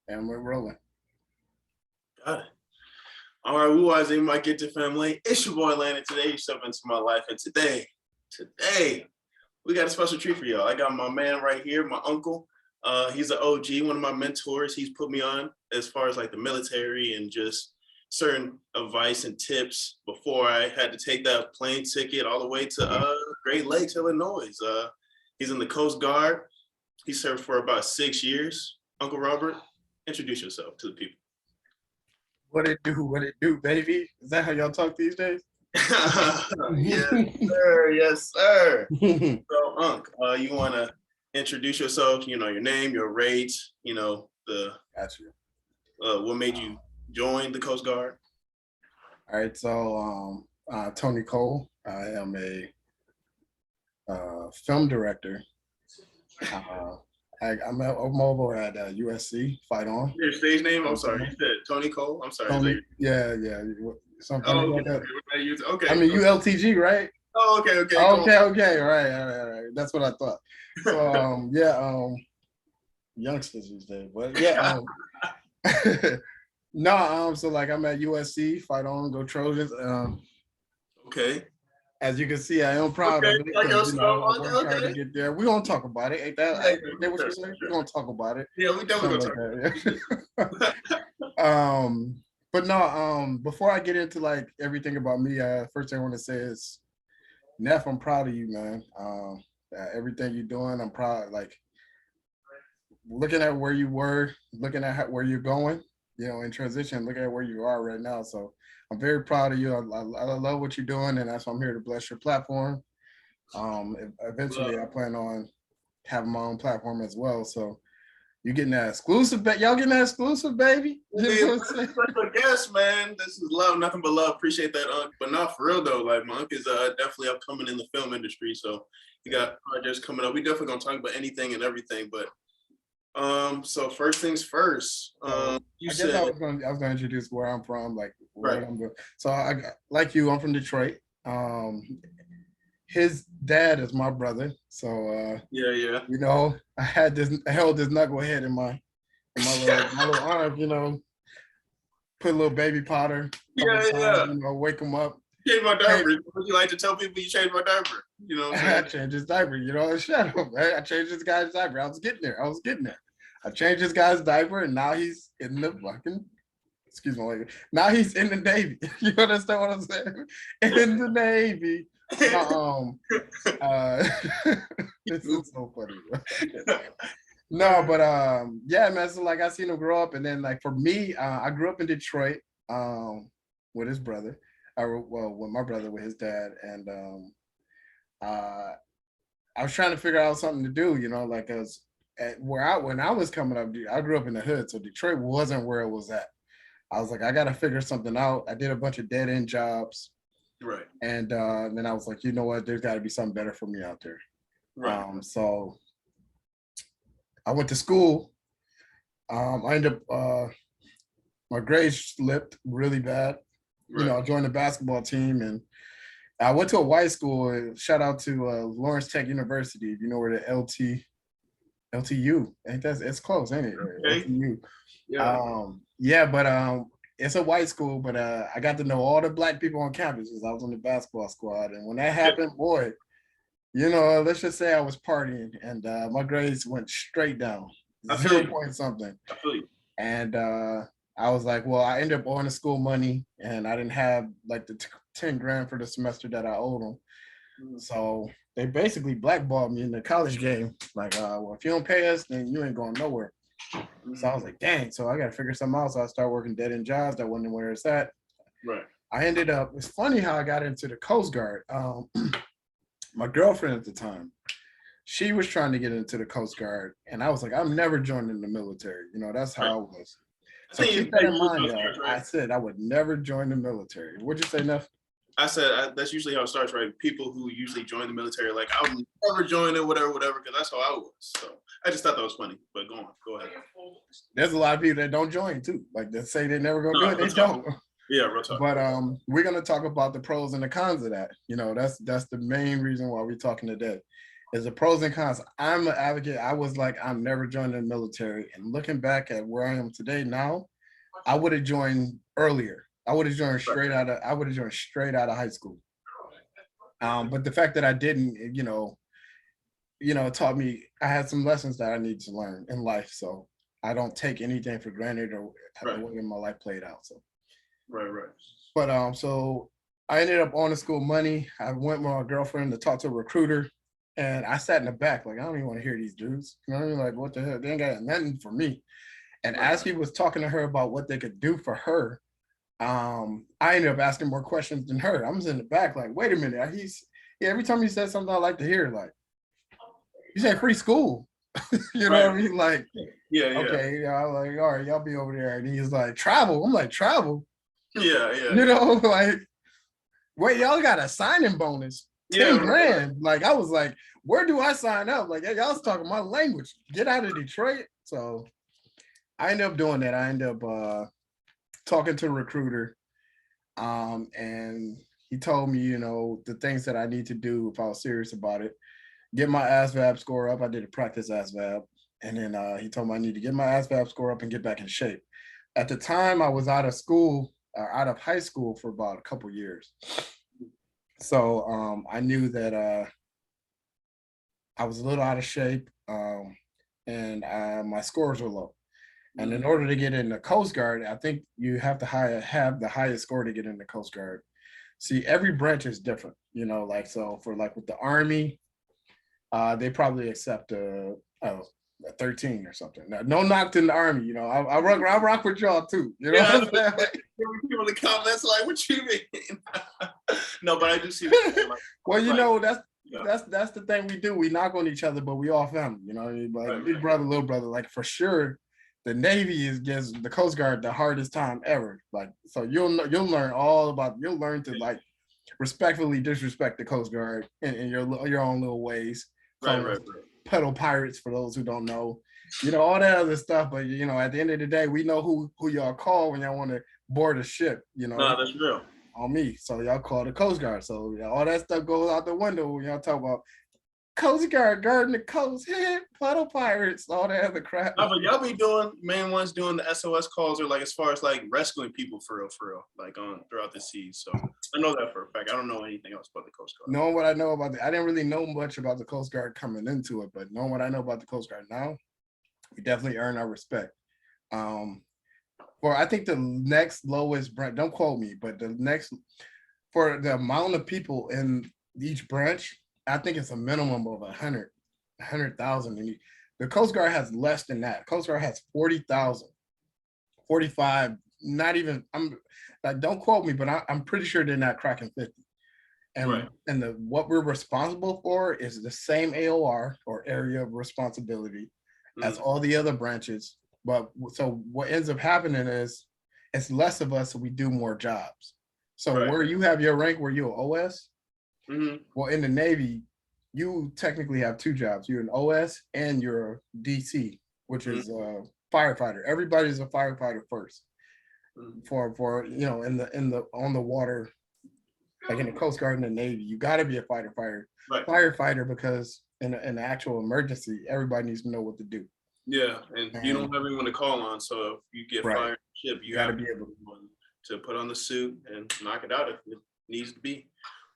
And we're rolling. Got it. All right, we was in my Get to Family. It's your boy Landon. Today you step into my life, and today, we got a special treat for y'all. I got my man right here, my uncle. He's an OG, one of my mentors. He's put me on as far as like the military and just certain advice and tips before I had to take that plane ticket all the way to Great Lakes, Illinois. He's in the Coast Guard. He served for about 6 years. Uncle Robert, introduce yourself to the people. What it do, baby? Is that how y'all talk these days? Yes, sir. So, Unc, you want to introduce yourself? You know, your name, your race. You know, Gotcha. What made you join the Coast Guard? All right, so Tony Cole. I am a film director. I'm over at USC. Fight On. Your stage name? I'm sorry. You said Tony Cole. I'm sorry. Tony, yeah. Something like that. Okay. I mean, ULTG, right? Oh, okay. Okay. All right. That's what I thought. So, youngsters these days, but yeah. No, so like I'm at USC. Fight On, go Trojans. Okay. As you can see, I am proud of it. I worked hard to get there. We're gonna talk about it. Ain't that what you say? We're gonna talk about it. Yeah, we definitely gonna talk about it. But no, before I get into like everything about me, first thing I want to say is, Neff, I'm proud of you, man. Everything you're doing, I'm proud. Like looking at where you were, looking at where you're going, you know, in transition, looking at where you are right now. So I'm very proud of you. I love what you're doing, and that's why I'm here to bless your platform. Eventually, I plan on having my own platform as well. So you getting that exclusive, y'all getting that exclusive, baby. You know what I'm saying? Yes, man. This is love, nothing but love. Appreciate that, Unc. But not for real though. Like my Unc is definitely upcoming in the film industry. So you got projects coming up. We definitely gonna talk about anything and everything, but. So first things first. I was gonna introduce where I'm from, like right. I'm doing. So I'm from Detroit. His dad is my brother. So yeah. You know, I held this knucklehead in my little arm, you know, put a little baby powder. Yeah. You know, wake him up. Change my diaper. Would you like to tell people you changed my diaper? You know what I'm saying? I changed his diaper, you know, shut up, man. I changed this guy's diaper. I was getting there. I changed this guy's diaper, and now he's in the fucking, excuse my language. Now he's in the Navy. You understand what I'm saying? In the Navy. This is so funny, bro. No, but yeah, man. So like I seen him grow up, and then like for me, I grew up in Detroit with his brother. With my brother, with his dad, and I was trying to figure out something to do, you know, like when I was coming up, I grew up in the hood, so Detroit wasn't where it was at. I was like, I gotta figure something out. I did a bunch of dead end jobs, right? And then I was like, you know what? There's got to be something better for me out there. Right. So I went to school. I ended up my grades slipped really bad. Right. You know, I joined the basketball team, and I went to a white school. Shout out to Lawrence Tech University. If you know where the LTU, ain't that? It's close, ain't it? Okay. LTU. Yeah. But it's a white school. But I got to know all the black people on campus because I was on the basketball squad. And when that happened, boy, you know, let's just say I was partying, and my grades went straight down, 0 point something. I feel you. And I was like, well, I ended up owing the school money, and I didn't have like the 10 grand for the semester that I owed them. So they basically blackballed me in the college game. Like, well, if you don't pay us, then you ain't going nowhere. So I was like, dang. So I got to figure something out. So I started working dead end jobs that wasn't where it's at. Right. I ended up, it's funny how I got into the Coast Guard. My girlfriend at the time, she was trying to get into the Coast Guard. And I was like, I'm never joining the military. You know, that's how I was. So keep that in mind, y'all. Right? I said I would never join the military. What'd you say, Neff? I said that's usually how it starts, right? People who usually join the military, like, I'll never join it, whatever, because that's how I was. So I just thought that was funny. But go ahead. There's a lot of people that don't join too. Like they say they're never gonna do it, they don't. Yeah, real talk. But we're gonna talk about the pros and the cons of that. You know, that's the main reason why we're talking today. There's the pros and cons. I'm an advocate. I was like, I'm never joining the military. And looking back at where I am today now, I would have joined earlier. I would have joined straight out of. I would have joined straight out of high school. But the fact that I didn't, it taught me I had some lessons that I need to learn in life. So I don't take anything for granted or the way my life played out. So right. But so I ended up on the school money. I went with my girlfriend to talk to a recruiter, and I sat in the back like I don't even want to hear these dudes. You know what I mean? Like what the hell? They ain't got nothing for me. And as he was talking to her about what they could do for her, I ended up asking more questions than her. I'm just in the back like, wait a minute. Every time he said something I like to hear, like you said free school. You know what I mean? Like, yeah. Okay, I'm like, all right, y'all be over there. And he's like, travel. I'm like, travel. Yeah. Like, wait, y'all got a signing bonus, 10 grand. Like, I was like, where do I sign up? Like, y'all's talking my language. Get out of Detroit. So I ended up doing that. I ended up talking to a recruiter. And he told me, the things that I need to do if I was serious about it. Get my ASVAB score up. I did a practice ASVAB. And then he told me I need to get my ASVAB score up and get back in shape. At the time, I was out of school, out of high school for about a couple years. So I knew that I was a little out of shape and my scores were low. And in order to get in the Coast Guard, I think you have to have the highest score to get in the Coast Guard. See, every branch is different, like so for like with the Army, they probably accept a 13 or something. No knock in the Army, I rock with y'all too. You know what I'm saying? People in the comments like, what you mean? No, but I do see that. Well, that's the thing we do. We knock on each other, but we all family. Like big brother, little brother. Like for sure, the Navy gives the Coast Guard the hardest time ever. Like so, you'll learn all about. You'll learn to like respectfully disrespect the Coast Guard in your own little ways. Right. Pedal pirates for those who don't know, all that other stuff. But at the end of the day, we know who y'all call when y'all want to board a ship. No, that's real. On me, so y'all call the Coast Guard. So all that stuff goes out the window when y'all talk about Coast Guard guarding the coast, pedal pirates, all that other crap. No, but y'all be doing main ones doing the SOS calls or like as far as like rescuing people for real, like on throughout the seas. So I know that for a fact. I don't know anything else about the Coast Guard. Knowing what I know about I didn't really know much about the Coast Guard coming into it, but knowing what I know about the Coast Guard now, we definitely earn our respect. For I think the next lowest branch, don't quote me, but the next for the amount of people in each branch, I think it's a minimum of 100,000. The Coast Guard has less than that. Coast Guard has 40,000, 45. Not even. I'm like, don't quote me, but I'm pretty sure they're not cracking 50. And what we're responsible for is the same AOR or area of responsibility as all the other branches. But so what ends up happening is it's less of us, so we do more jobs. So where you have your rank, where you're OS, well, in the Navy, you technically have two jobs. You're an OS and you're a DC, which is a firefighter. Everybody's a firefighter first. For in the on the water, like in the Coast Guard and the Navy, you got to be a firefighter because in an actual emergency, everybody needs to know what to do. Yeah, and you don't have anyone to call on, so if you get fired ship, you have to be able to put on the suit and knock it out if it needs to be.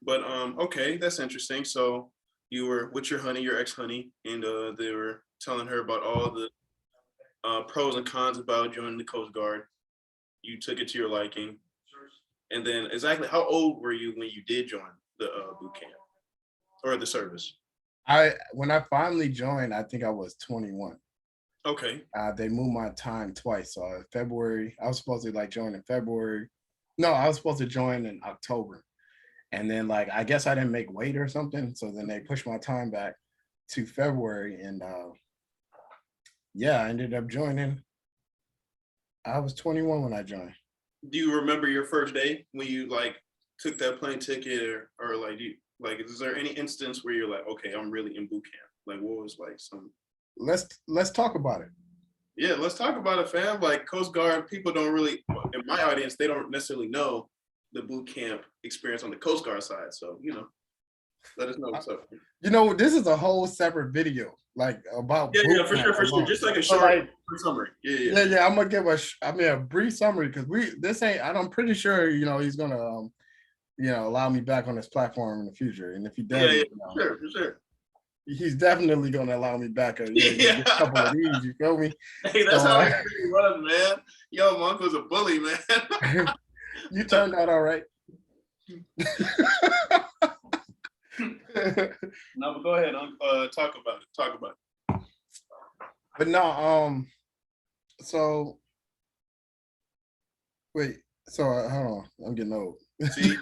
But okay, that's interesting. So you were with your honey, your ex-honey, and they were telling her about all the pros and cons about joining the Coast Guard. You took it to your liking. And then exactly how old were you when you did join the boot camp or the service? When I finally joined, I think I was 21. Okay. They moved my time twice. So February, I was supposed to join in February. No, I was supposed to join in October. And then I guess I didn't make weight or something. So then they pushed my time back to February. And I ended up joining. I was 21 when I joined. Do you remember your first day when you took that plane ticket or is there any instance where you're like, okay, I'm really in boot camp? Like what was some Let's talk about it. Yeah, let's talk about it, fam. Like Coast Guard, people don't really, in my audience, they don't necessarily know the boot camp experience on the Coast Guard side. So, Let us know what's up. You know, this is a whole separate video, like about Yeah, boot for camp sure, for sure. alone. Just like a So short like, summary. Yeah. yeah, I'm gonna give a brief summary because this ain't. I'm pretty sure he's gonna allow me back on his platform in the future, and if he Yeah, doesn't, for sure. he's definitely gonna allow me back. Yeah. Get a couple of these. You feel me? Hey, that's So how he really was, man. Yo, my uncle's a bully, man. you turned out all right. No, but go ahead. Talk about it. Talk about it. But no, so wait, so hold on, I'm getting old. See,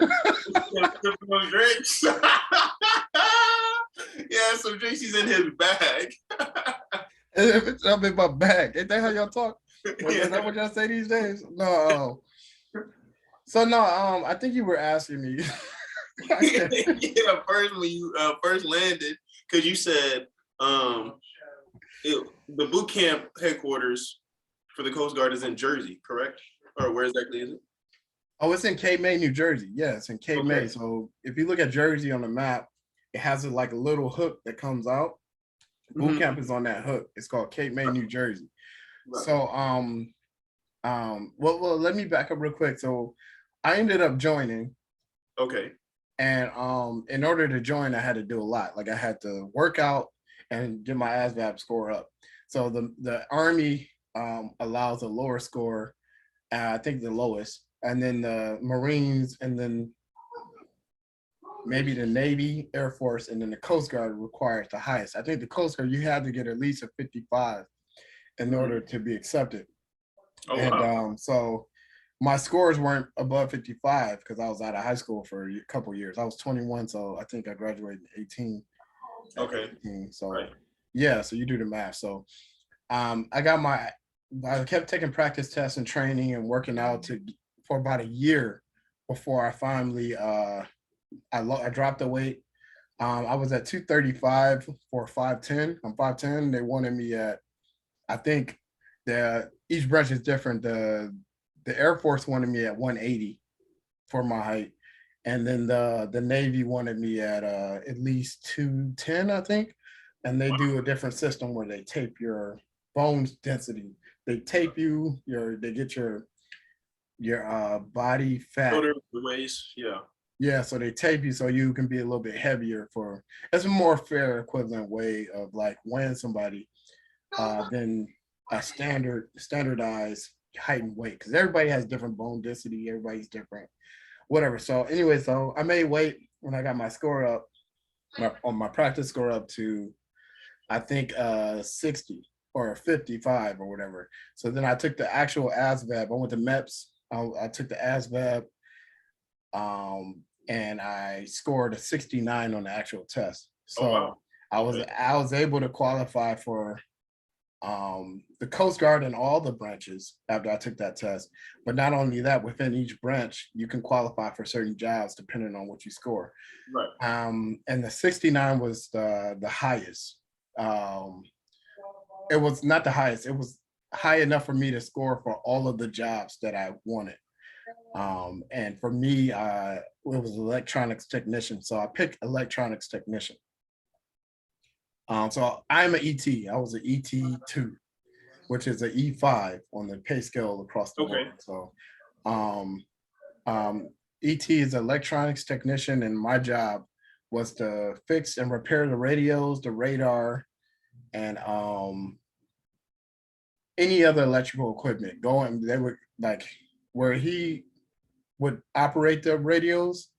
drinks. Yeah, some drinks he's in his bag. If it's up in my bag, ain't that how y'all talk? Yeah. Is that what y'all say these days? No. So no, I think you were asking me. Yeah, first when you first landed, because you said the boot camp headquarters for the Coast Guard is in Jersey, correct? Or where exactly is it? Oh, it's in Cape May, New Jersey. Yeah, it's in Cape May. Okay. So if you look at Jersey on the map, it has like a little hook that comes out. Boot camp is on that hook. It's called Cape May, New Jersey. Right. So well, let me back up real quick. So I ended up joining. Okay. And in order to join, I had to do a lot. Like I had to work out and get my ASVAB score up. So the Army allows a lower score, I think the lowest, and then the Marines, and then maybe the Navy, Air Force, and then the Coast Guard requires the highest. I think the Coast Guard, you had to get at least a 55 in order to be accepted. Oh, and wow. So my scores weren't above 55 because I was out of high school for a couple years. I was 21, so I think I graduated at 18. Okay. 18. So right. Yeah, so you do the math. So I kept taking practice tests and training and working out for about a year before I finally I dropped the weight. I was at 235 for 5'10". I'm 5'10". They wanted me at, I think each branch is different. The Air Force wanted me at 180 for my height. And then the Navy wanted me at least 210, I think. And they do a different system where they tape your bones density. They tape they get your body fat. Shoulder, the waist, yeah. Yeah, so they tape you so you can be a little bit heavier it's a more fair equivalent way of like weighing somebody than a standardized height and weight, because everybody has different bone density, everybody's different, whatever. So anyway, so I made weight when I got my score up, my practice score up to I think 60 or 55 or whatever. So then I took the actual ASVAB. I went to MEPS. I took the ASVAB, and I scored a 69 on the actual test. So wow. I was able to qualify for the Coast Guard and all the branches after I took that test. But not only that, within each branch, you can qualify for certain jobs depending on what you score. Right. And the 69 was the highest. It was not the highest. It was high enough for me to score for all of the jobs that I wanted. And for me, it was electronics technician. So I picked electronics technician. So I'm an ET. I was an ET2, which is an E5 on the pay scale across the board. So ET is an electronics technician, and my job was to fix and repair the radios, the radar, and any other electrical equipment. They would like where he would operate the radios.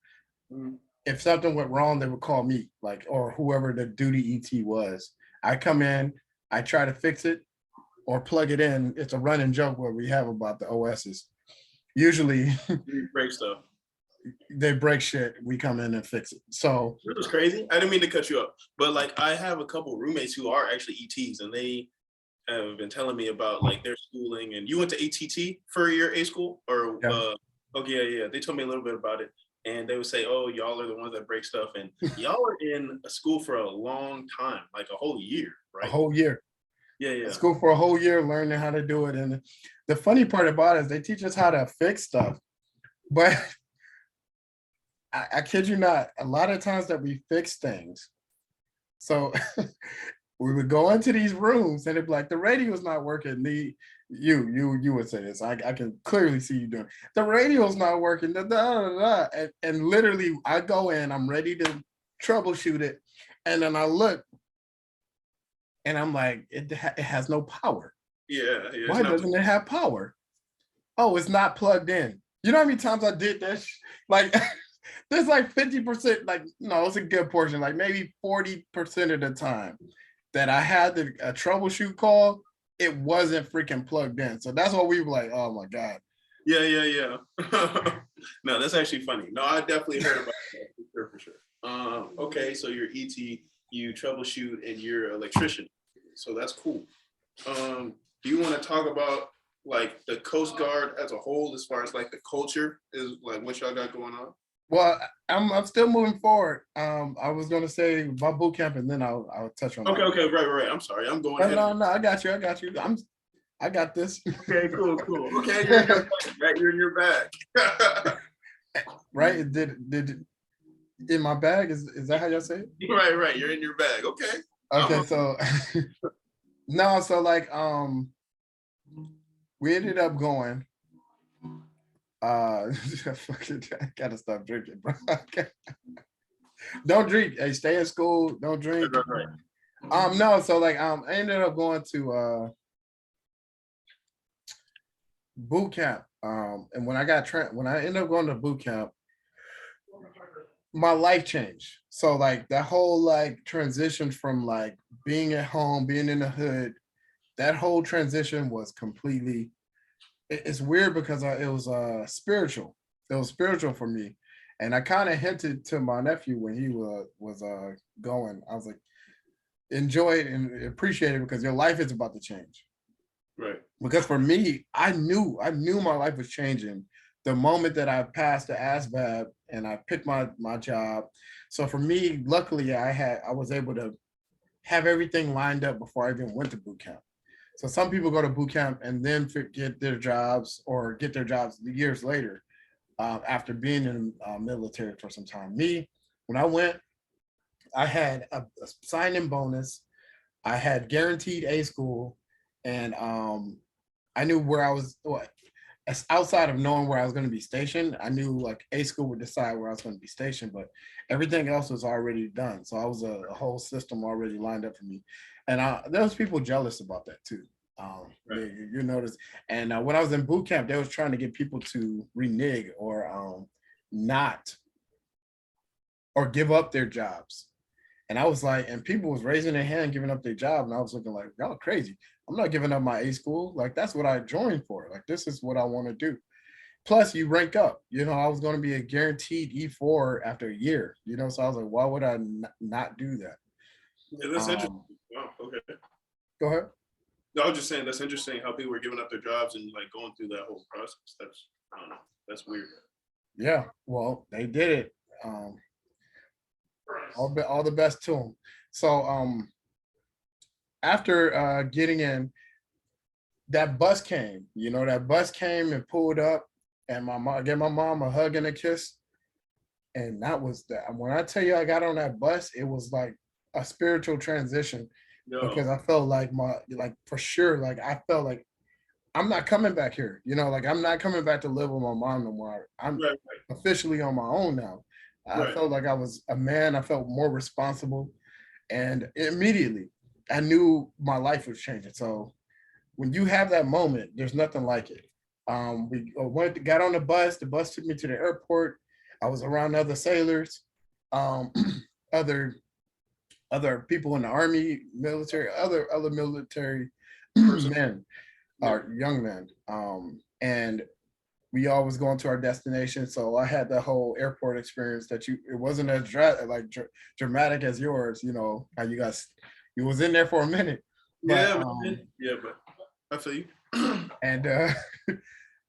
If something went wrong, they would call me, like, or whoever the duty ET was. I come in, I try to fix it or plug it in. It's a running joke where we have about the OSs. Usually break stuff. They break shit. We come in and fix it. So it was crazy. I didn't mean to cut you up, but like I have a couple roommates who are actually ETs, and they have been telling me about like their schooling. And you went to ATT for your A school, or yeah. Okay, yeah. They told me a little bit about it. And they would say, oh, y'all are the ones that break stuff. And y'all are in a school for a long time, like a whole year, right? A whole year. Yeah. School for a whole year, learning how to do it. And the funny part about it is they teach us how to fix stuff. But I kid you not, a lot of times that we fix things. So we would go into these rooms and it'd be like, the radio's not working. You would say this. I can clearly see you doing it. The radio's not working. And literally I go in, I'm ready to troubleshoot it. And then I look and I'm like, it has no power. Yeah. Why doesn't it have power? Oh, it's not plugged in. You know how many times I did that? Like, there's like 50%, like, no, it's a good portion, like maybe 40% of the time that I had a troubleshoot call, it wasn't freaking plugged in. So that's what we were like, oh my God. Yeah. No, that's actually funny. No, I definitely heard about that for sure. Okay, so you're ET, you troubleshoot, and you're an electrician. So that's cool. Do you want to talk about like the Coast Guard as a whole, as far as like the culture is, like what y'all got going on? Well, I'm still moving forward. I was gonna say about boot camp, and then I'll touch on that. Okay, right. I'm sorry, I'm going ahead. No, I got you. I got this. Okay, cool. Okay, you're in your bag, right? You're in your bag. Right? Did in my bag? Is that how y'all say it? Right. You're in your bag. Okay. Okay, so no, so like we ended up going. I gotta stop drinking, bro. Don't drink. Hey, stay in school. Don't drink. Right. No, so like I ended up going to boot camp. And when I ended up going to boot camp, my life changed. So like that whole like transition from like being at home, being in the hood, that whole transition was completely, it's weird because it was spiritual. It was spiritual for me. And I kind of hinted to my nephew when he was going. I was like, enjoy it and appreciate it because your life is about to change. Right. Because for me, I knew my life was changing the moment that I passed the ASVAB and I picked my job. So for me, luckily, I was able to have everything lined up before I even went to boot camp. So some people go to boot camp and then get their jobs or get their jobs years later after being in the military for some time. Me, when I went, I had a sign-in bonus. I had guaranteed A school, and I knew where I was. Outside of knowing where I was going to be stationed, I knew like A school would decide where I was going to be stationed, but everything else was already done. So I was a whole system already lined up for me, and there was people jealous about that too. Right. You notice, and when I was in boot camp, they was trying to get people to renege or not or give up their jobs. And I was like, and people was raising their hand, giving up their job. And I was looking like, y'all crazy. I'm not giving up my A school. Like, that's what I joined for. Like, this is what I want to do. Plus, you rank up. You know, I was going to be a guaranteed E4 after a year. You know, so I was like, why would I not do that? Yeah, that's interesting. Wow, okay. Go ahead. No, I was just saying that's interesting how people were giving up their jobs and like going through that whole process. That's, I don't know, that's weird. Yeah, well, they did it. All the best to them. So after getting in, that bus came. You know, that bus came and pulled up, and I gave my mom a hug and a kiss, and that was that. When I tell you I got on that bus, it was like a spiritual transition because I felt like for sure, like I felt like I'm not coming back here. You know, like I'm not coming back to live with my mom no more. I'm officially on my own now. I felt like I was a man. I felt more responsible. And immediately I knew my life was changing. So when you have that moment, there's nothing like it. Got on the bus took me to the airport. I was around other sailors, other people in the army, military, other military men, or young men. And we always going to our destination. So I had that whole airport experience it wasn't as dramatic as yours, you know, how you was in there for a minute. But, but I feel you. and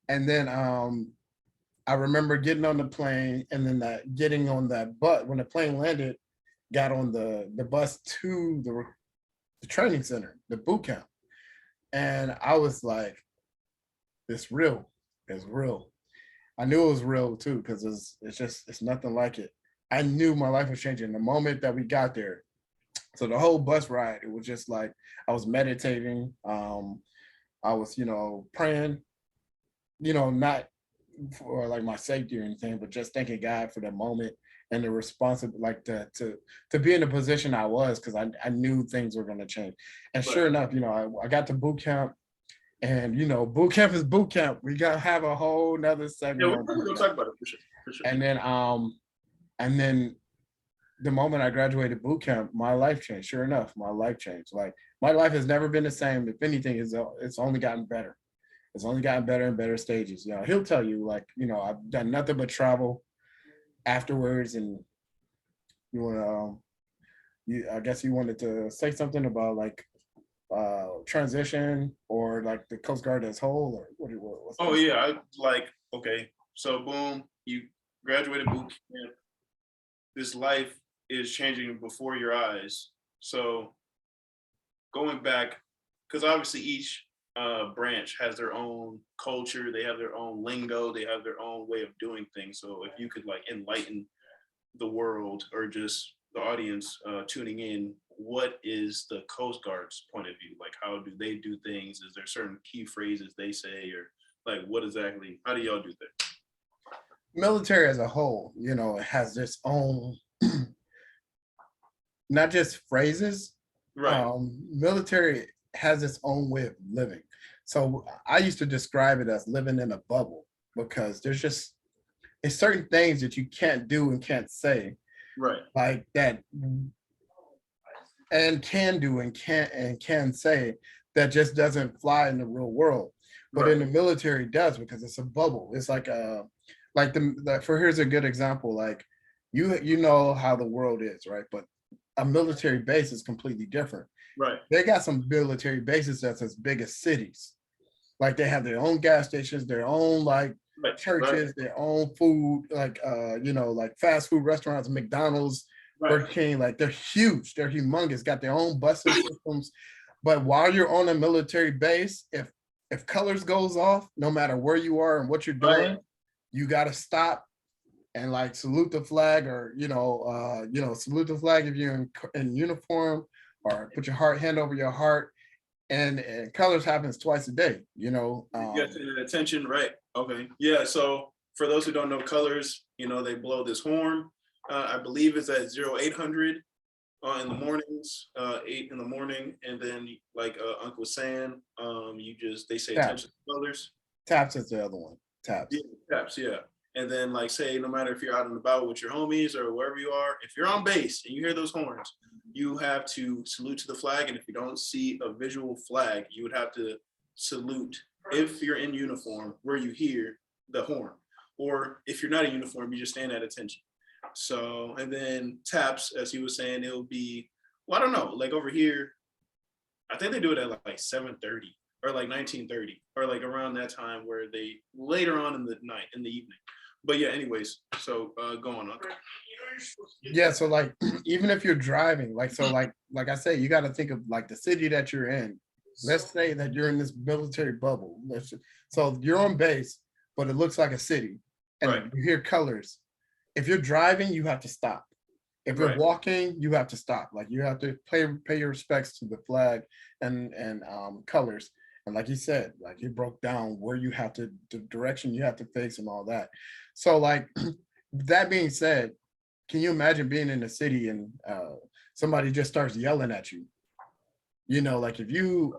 and then I remember getting on the plane and then getting on that bus when the plane landed, got on the bus to the training center, the boot camp. And I was like, it's real. I knew it was real too, because it's nothing like it. I knew my life was changing the moment that we got there. So the whole bus ride, it was just like I was meditating. I was, praying, not for like my safety or anything, but just thanking God for the moment and the responsibility, like to be in the position I was, because I knew things were going to change. And Right. sure enough, I got to boot camp, and boot camp is boot camp. We got to have a whole nother Yeah, segment we're on probably boot gonna camp. talk about it for sure. For sure. And then the moment I graduated boot camp, my life changed. Sure enough, my life changed. Like my life has never been the same. If anything, it's only gotten better. It's only gotten better and better stages. He'll tell you, like, I've done nothing but travel afterwards. And you want to, I guess you wanted to say something about like transition or like the Coast Guard as whole, or what's Oh yeah, I like okay. So boom, you graduated boot camp. This life is changing before your eyes. So going back, because obviously each branch has their own culture, they have their own lingo, they have their own way of doing things. So if you could like enlighten the world or just the audience tuning in, what is the Coast Guard's point of view? Like, how do they do things? Is there certain key phrases they say, or like what exactly? How do y'all do that? military as a whole, it has its own, not just phrases. Right, Military has its own way of living. So I used to describe it as living in a bubble, because it's certain things that you can't do and can't say right, like that, and can do and can say, that just doesn't fly in the real world. But in right, the military it does, because it's a bubble. It's like for here's a good example. Like you know how the world is, right? But a military base is completely different. right, They got some military bases that's as big as cities. Like they have their own gas stations, their own like right, right, churches, their own food, like like fast food restaurants, McDonald's, right, Burger King. Like they're huge, they're humongous, got their own busing systems. But while you're on a military base, if colors goes off, no matter where you are and what you're right, doing, you got to stop and like salute the flag, or salute the flag if you're in uniform, or put your hand over your heart. And colors happens twice a day. you got the attention, right? Okay, yeah. So for those who don't know colors, they blow this horn. I believe it's at 0800 in the mornings, 8 in the morning, and then like Uncle was saying, they say attention Taps. to colors. Taps is the other one. Yeah, Taps. taps, yeah. And then like say, no matter if you're out and about with your homies or wherever you are, if you're on base and you hear those horns, you have to salute to the flag. And if you don't see a visual flag, you would have to salute if you're in uniform where you hear the horn. Or if you're not in uniform, you just stand at attention. So, and then taps, as he was saying, it'll be, well, I don't know, like over here, I think they do it at like 7:30 or like 19:30 or like around that time where they later on in the night, in the evening. But yeah, anyways, so going on. Yeah, so like even if you're driving, like I say, you got to think of like the city that you're in. Let's say that you're in this military bubble. So you're on base, but it looks like a city, Right, and you hear colors. If you're driving, you have to stop. If you're right, walking, you have to stop. Like you have to pay your respects to the flag and colors. And like he said, like he broke down where you have to, the direction you have to face and all that. So like that being said, can you imagine being in a city and somebody just starts yelling at you? Like if you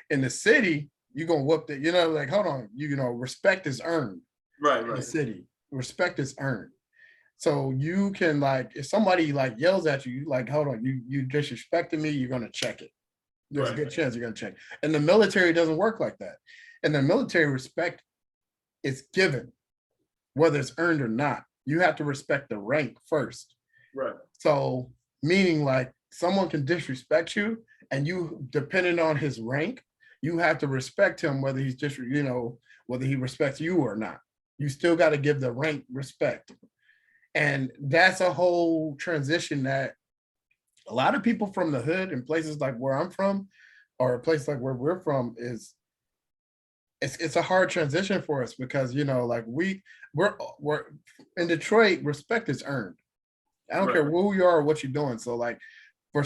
in the city, you're gonna whoop it. Like hold on, respect is earned right, in the right, city. Respect is earned. So you can like, if somebody like yells at you, like hold on, you disrespecting me, you're gonna check it. There's a right, good chance you're gonna check. And the military doesn't work like that. And the military, respect is given, whether it's earned or not. You have to respect the rank first. right, So meaning like someone can disrespect you, and you, depending on his rank, you have to respect him, whether he's just whether he respects you or not. You still got to give the rank respect. And that's a whole transition that a lot of people from the hood and places like where I'm from, or a place like where we're from, is it's a hard transition for us because like we're in Detroit, respect is earned. I don't Right. care who you are or what you're doing. So like for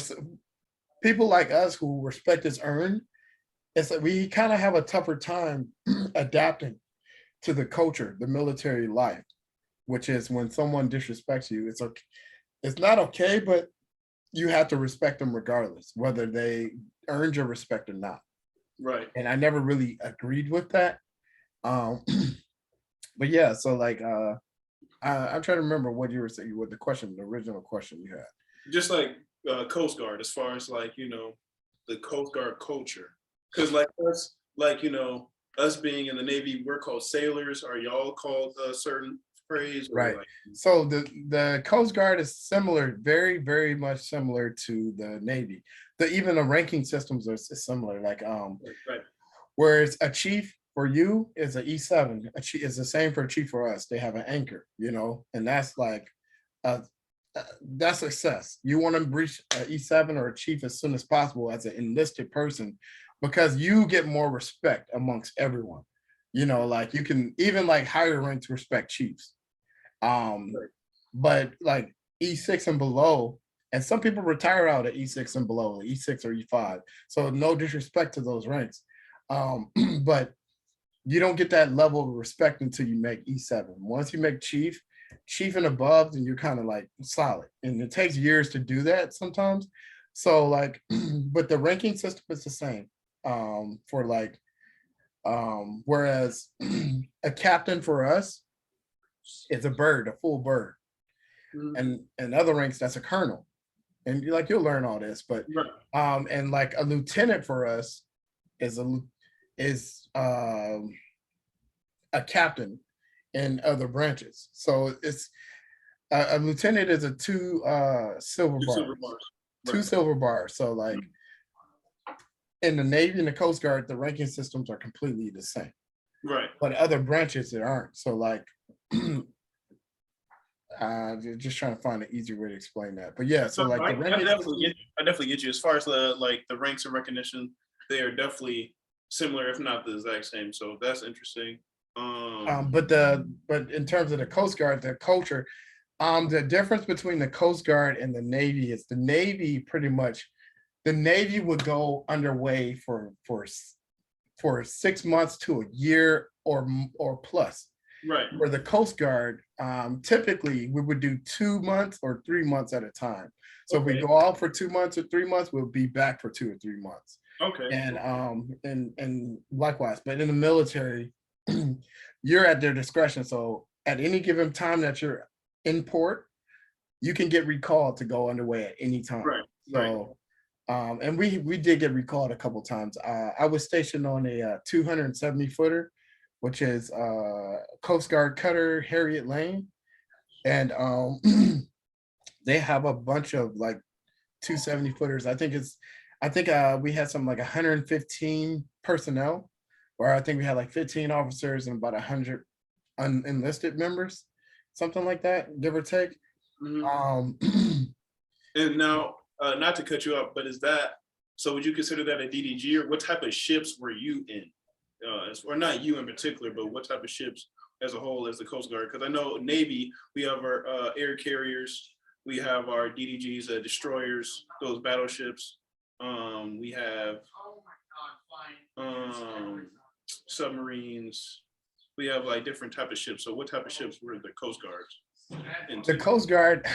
people like us who respect is earned, it's like we kind of have a tougher time adapting to the culture, the military life, which is when someone disrespects you, it's okay. It's not okay, but you have to respect them regardless, whether they earned your respect or not. Right. And I never really agreed with that. Um, but yeah, so like I'm trying to remember what you were saying, what the question, the original question you had. Just like Coast Guard, as far as like the Coast Guard culture, because like us, like us being in the Navy, we're called sailors. Are y'all called a certain phrase or Right. like? So the Coast Guard is similar, very very much similar to the Navy. Even the ranking systems are similar. Like Right. whereas a chief for you is an E7, a chief is the same for a chief for us. They have an anchor, and that's like uh, that's success. You want to reach an E7 or a chief as soon as possible as an enlisted person because you get more respect amongst everyone. Like you can even like higher ranks respect chiefs. Right. But like E6 and below, and some people retire out at E6 and below, E6 or E5. So no disrespect to those ranks. But you don't get that level of respect until you make E7. Once you make chief and above, then you're kind of like solid. And it takes years to do that sometimes. So like, but the ranking system is the same. For like, whereas a captain for us is a bird, a full bird. Mhm. And other ranks, that's a colonel. And you'll learn all this, but Right. and like a lieutenant for us is a captain in other branches. So it's a lieutenant is a two silver Two silver bars, bars. two Right. silver bars. So like in the Navy and the Coast Guard, the ranking systems are completely the same. Right. But other branches that aren't. So like just trying to find an easier way to explain that. But yeah, so No, like the I ranking definitely systems, get. I definitely get you. As far as the ranks of recognition, they are definitely similar, if not the exact same. So that's interesting. but in terms of the Coast Guard, the culture, the difference between the Coast Guard and the Navy is the Navy would go underway for 6 months to a year or plus. Right. For the Coast Guard, typically we would do 2 months or 3 months at a time. So if we Okay. go out for 2 months or 3 months, we'll be back for 2 or 3 months. Okay. And likewise, but in the military, you're at their discretion. So at any given time that you're in port, you can get recalled to go underway at any time. Right. Right. So and we did get recalled a couple times. I was stationed on a 270 footer, which is Coast Guard cutter Harriet Lane, and they have a bunch of like 270 footers. I think we had some like 115 personnel, or I think we had like 15 officers and about 100 unenlisted members, something like that, give or take. Mhm. Um, And now, not to cut you off, but is that so? Would you consider that a DDG, or what type of ships were you in? Or not you in particular, but what type of ships as a whole as the Coast Guard? Because I know Navy, we have our air carriers, we have our DDGs, destroyers, those battleships. We have um, submarines. We have like different type of ships. So what type of ships were the Coast Guards the into? Coast Guard,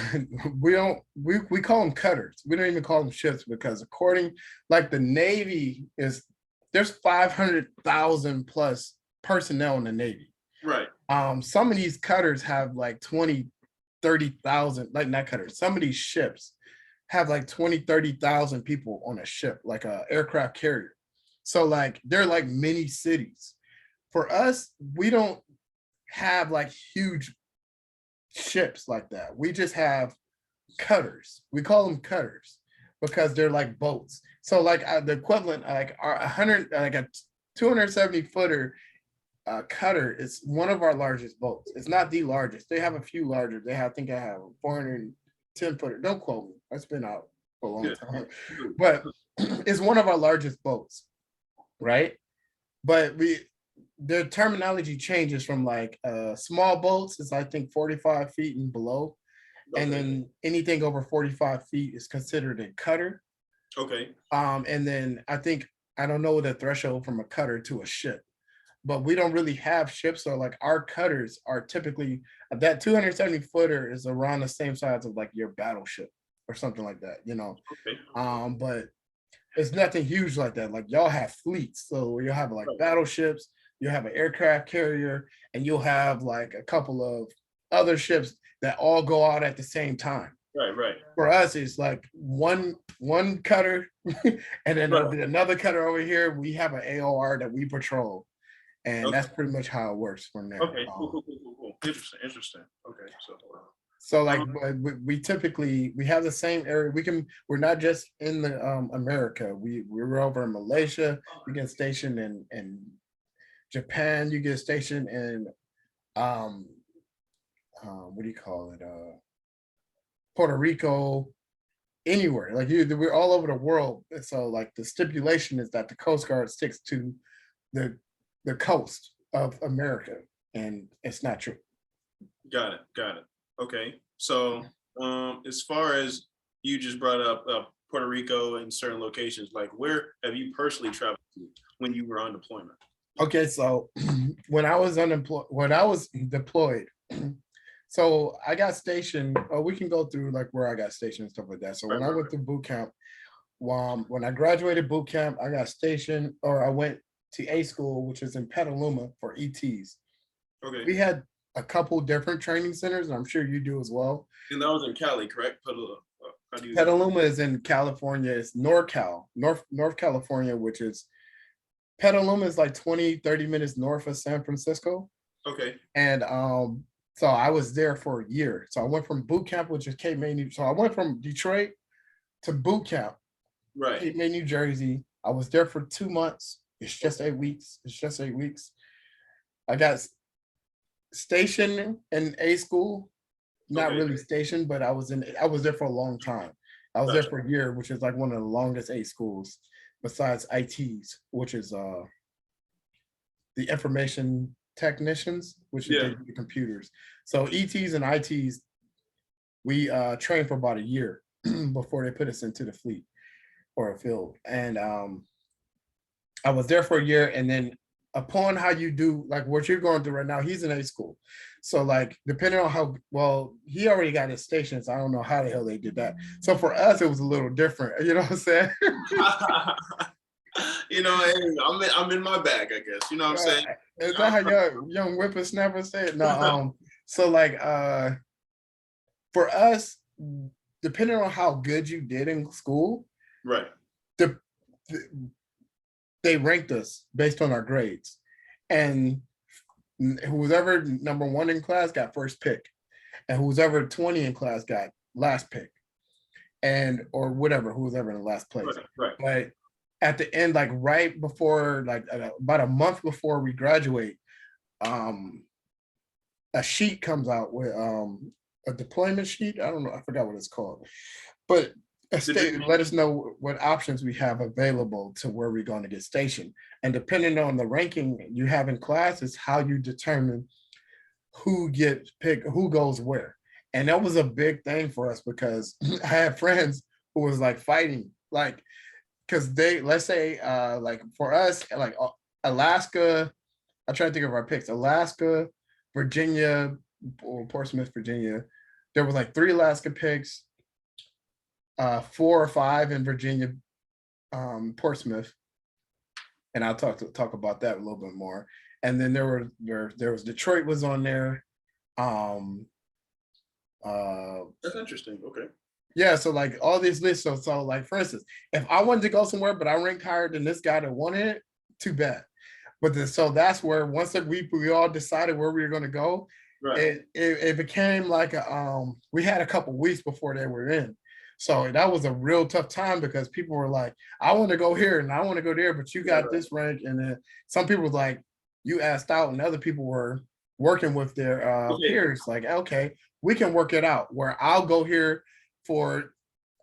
we call them cutters. We don't even call them ships because according like the Navy is there's 500,000 plus personnel in the Navy. Right. Some of these cutters have like 20, 30,000, like not cutters, some of these ships have like 20, 30,000 people on a ship, like a aircraft carrier. So like they're like mini cities. For us, we don't have like huge ships like that. We just have cutters. We call them cutters because they're like boats. So like the equivalent, like our 100, like a 270 footer cutter is one of our largest boats. It's not the largest. They have a few larger. I think I have a 410 footer. Don't quote me. It's been out for a long Yeah. time, but it's one of our largest boats, right? But their terminology changes from like small boats is I think 45 feet and below, and Okay. then anything over 45 feet is considered a cutter. Okay. And then I don't know the threshold from a cutter to a ship, but we don't really have ships. So like our cutters are typically that 270 footer is around the same size of like your battleship or something like that, you know. Okay. But it's nothing huge like that. Like y'all have fleets, so you'll have like battleships, you'll have an aircraft carrier, and you'll have like a couple of other ships that all go out at the same time. Right. Right. For us, it's like one cutter, and then there'll Right. be another cutter over here. We have an AOR that we patrol, and Okay. that's pretty much how it works from there. Okay. Cool. Cool. Cool. Cool. Cool. Interesting. Interesting. Okay. So. So like we typically we have the same area. We're not just in the America. We're over in Malaysia. You get stationed in Japan. You get stationed in um what do you call it? Puerto Rico, anywhere. Like we're all over the world. And so like the stipulation is that the Coast Guard sticks to the the coast of America, and it's not true. Got it. Got it. Okay. So, as far as you just brought up Puerto Rico and certain locations, like where have you personally traveled to when you were on deployment? Okay, so when I was deployed, so I got stationed. We can go through like where I got stationed and stuff like that. So Right. when I Right. went through boot camp, when I graduated boot camp, I got stationed, or I went to A school, which is in Petaluma for ETs. Okay. We had a couple different training centers, and I'm sure you do as well. And that was in Cali, correct? How do you? Petaluma is in California. It's NorCal, North California, which is Petaluma is like 20, 30 minutes north of San Francisco. Okay. And so I was there for a year. So I went from boot camp, which is Cape May. So I went from Detroit to boot camp, Right. Cape May, New Jersey. I was there for 2 months. It's just 8 weeks. It's just 8 weeks. I got stationed in A school, not Okay. really stationed, but I was there for a long time. I was there Gotcha. for a year, which is like one of the longest A schools besides ITs, which is the information technicians, which is Yeah. they do the computers. So ETs and ITs, we trained for about a year before they put us into the fleet or a field. And I was there for a year, and then upon how you do like what you're going through right now, he's in A school. So like depending on how well he already got his stations, I don't know how the hell they did that. So for us, it was a little different. You know what I'm saying? You know, hey, I'm in my bag, I guess. You know what I'm saying? Is that how young whippersnapper said? No, so like for us, depending on how good you did in school, Right. the, they ranked us based on our grades. And who's ever number one in class got first pick. And who's ever 20 in class got last pick. And or whatever, who's ever in the last place. Right. But at the end, like right before, like about a month before we graduate, a sheet comes out with a deployment sheet. I don't know, I forgot what it's called, but let us know what options we have available to where we're going to get stationed. And depending on the ranking you have in class is how you determine who gets picked, who goes where. And that was a big thing for us because I had friends who was like fighting, like, because let's say like for us, like Alaska, I'm trying to think of our picks, Alaska, Virginia, or Portsmouth, Virginia. There was like 3 Alaska picks, 4 or 5 in Virginia, Portsmouth, and I'll talk about that a little bit more. And then there was Detroit was on there. That's interesting. Okay. Yeah, so like all these lists. So like for instance, if I wanted to go somewhere, but I ranked higher than this guy that wanted it, too bad. But so that's where once that we all decided where we were going to go, right. it became like we had a couple weeks before they were in. So that was a real tough time because people were like, I want to go here and I want to go there, but you got this rank. And then some people was like, you asked out, and other people were working with their peers, like, okay, we can work it out where I'll go here for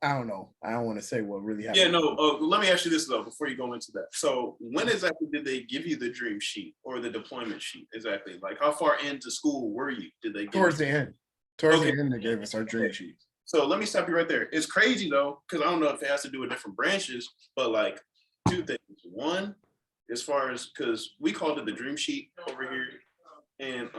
I don't know. I don't want to say what really Yeah, happened. no. Let me ask you this though, before you go into that. So, when exactly did they give you the dream sheet or the deployment sheet? Exactly, like how far into school were you? Did they give it Towards to the you? end. Towards the Okay. end, they gave us our dream Okay. sheet. So let me stop you right there. It's crazy though, because I don't know if it has to do with different branches, but like two things. One, as far as because we called it the dream sheet over here, and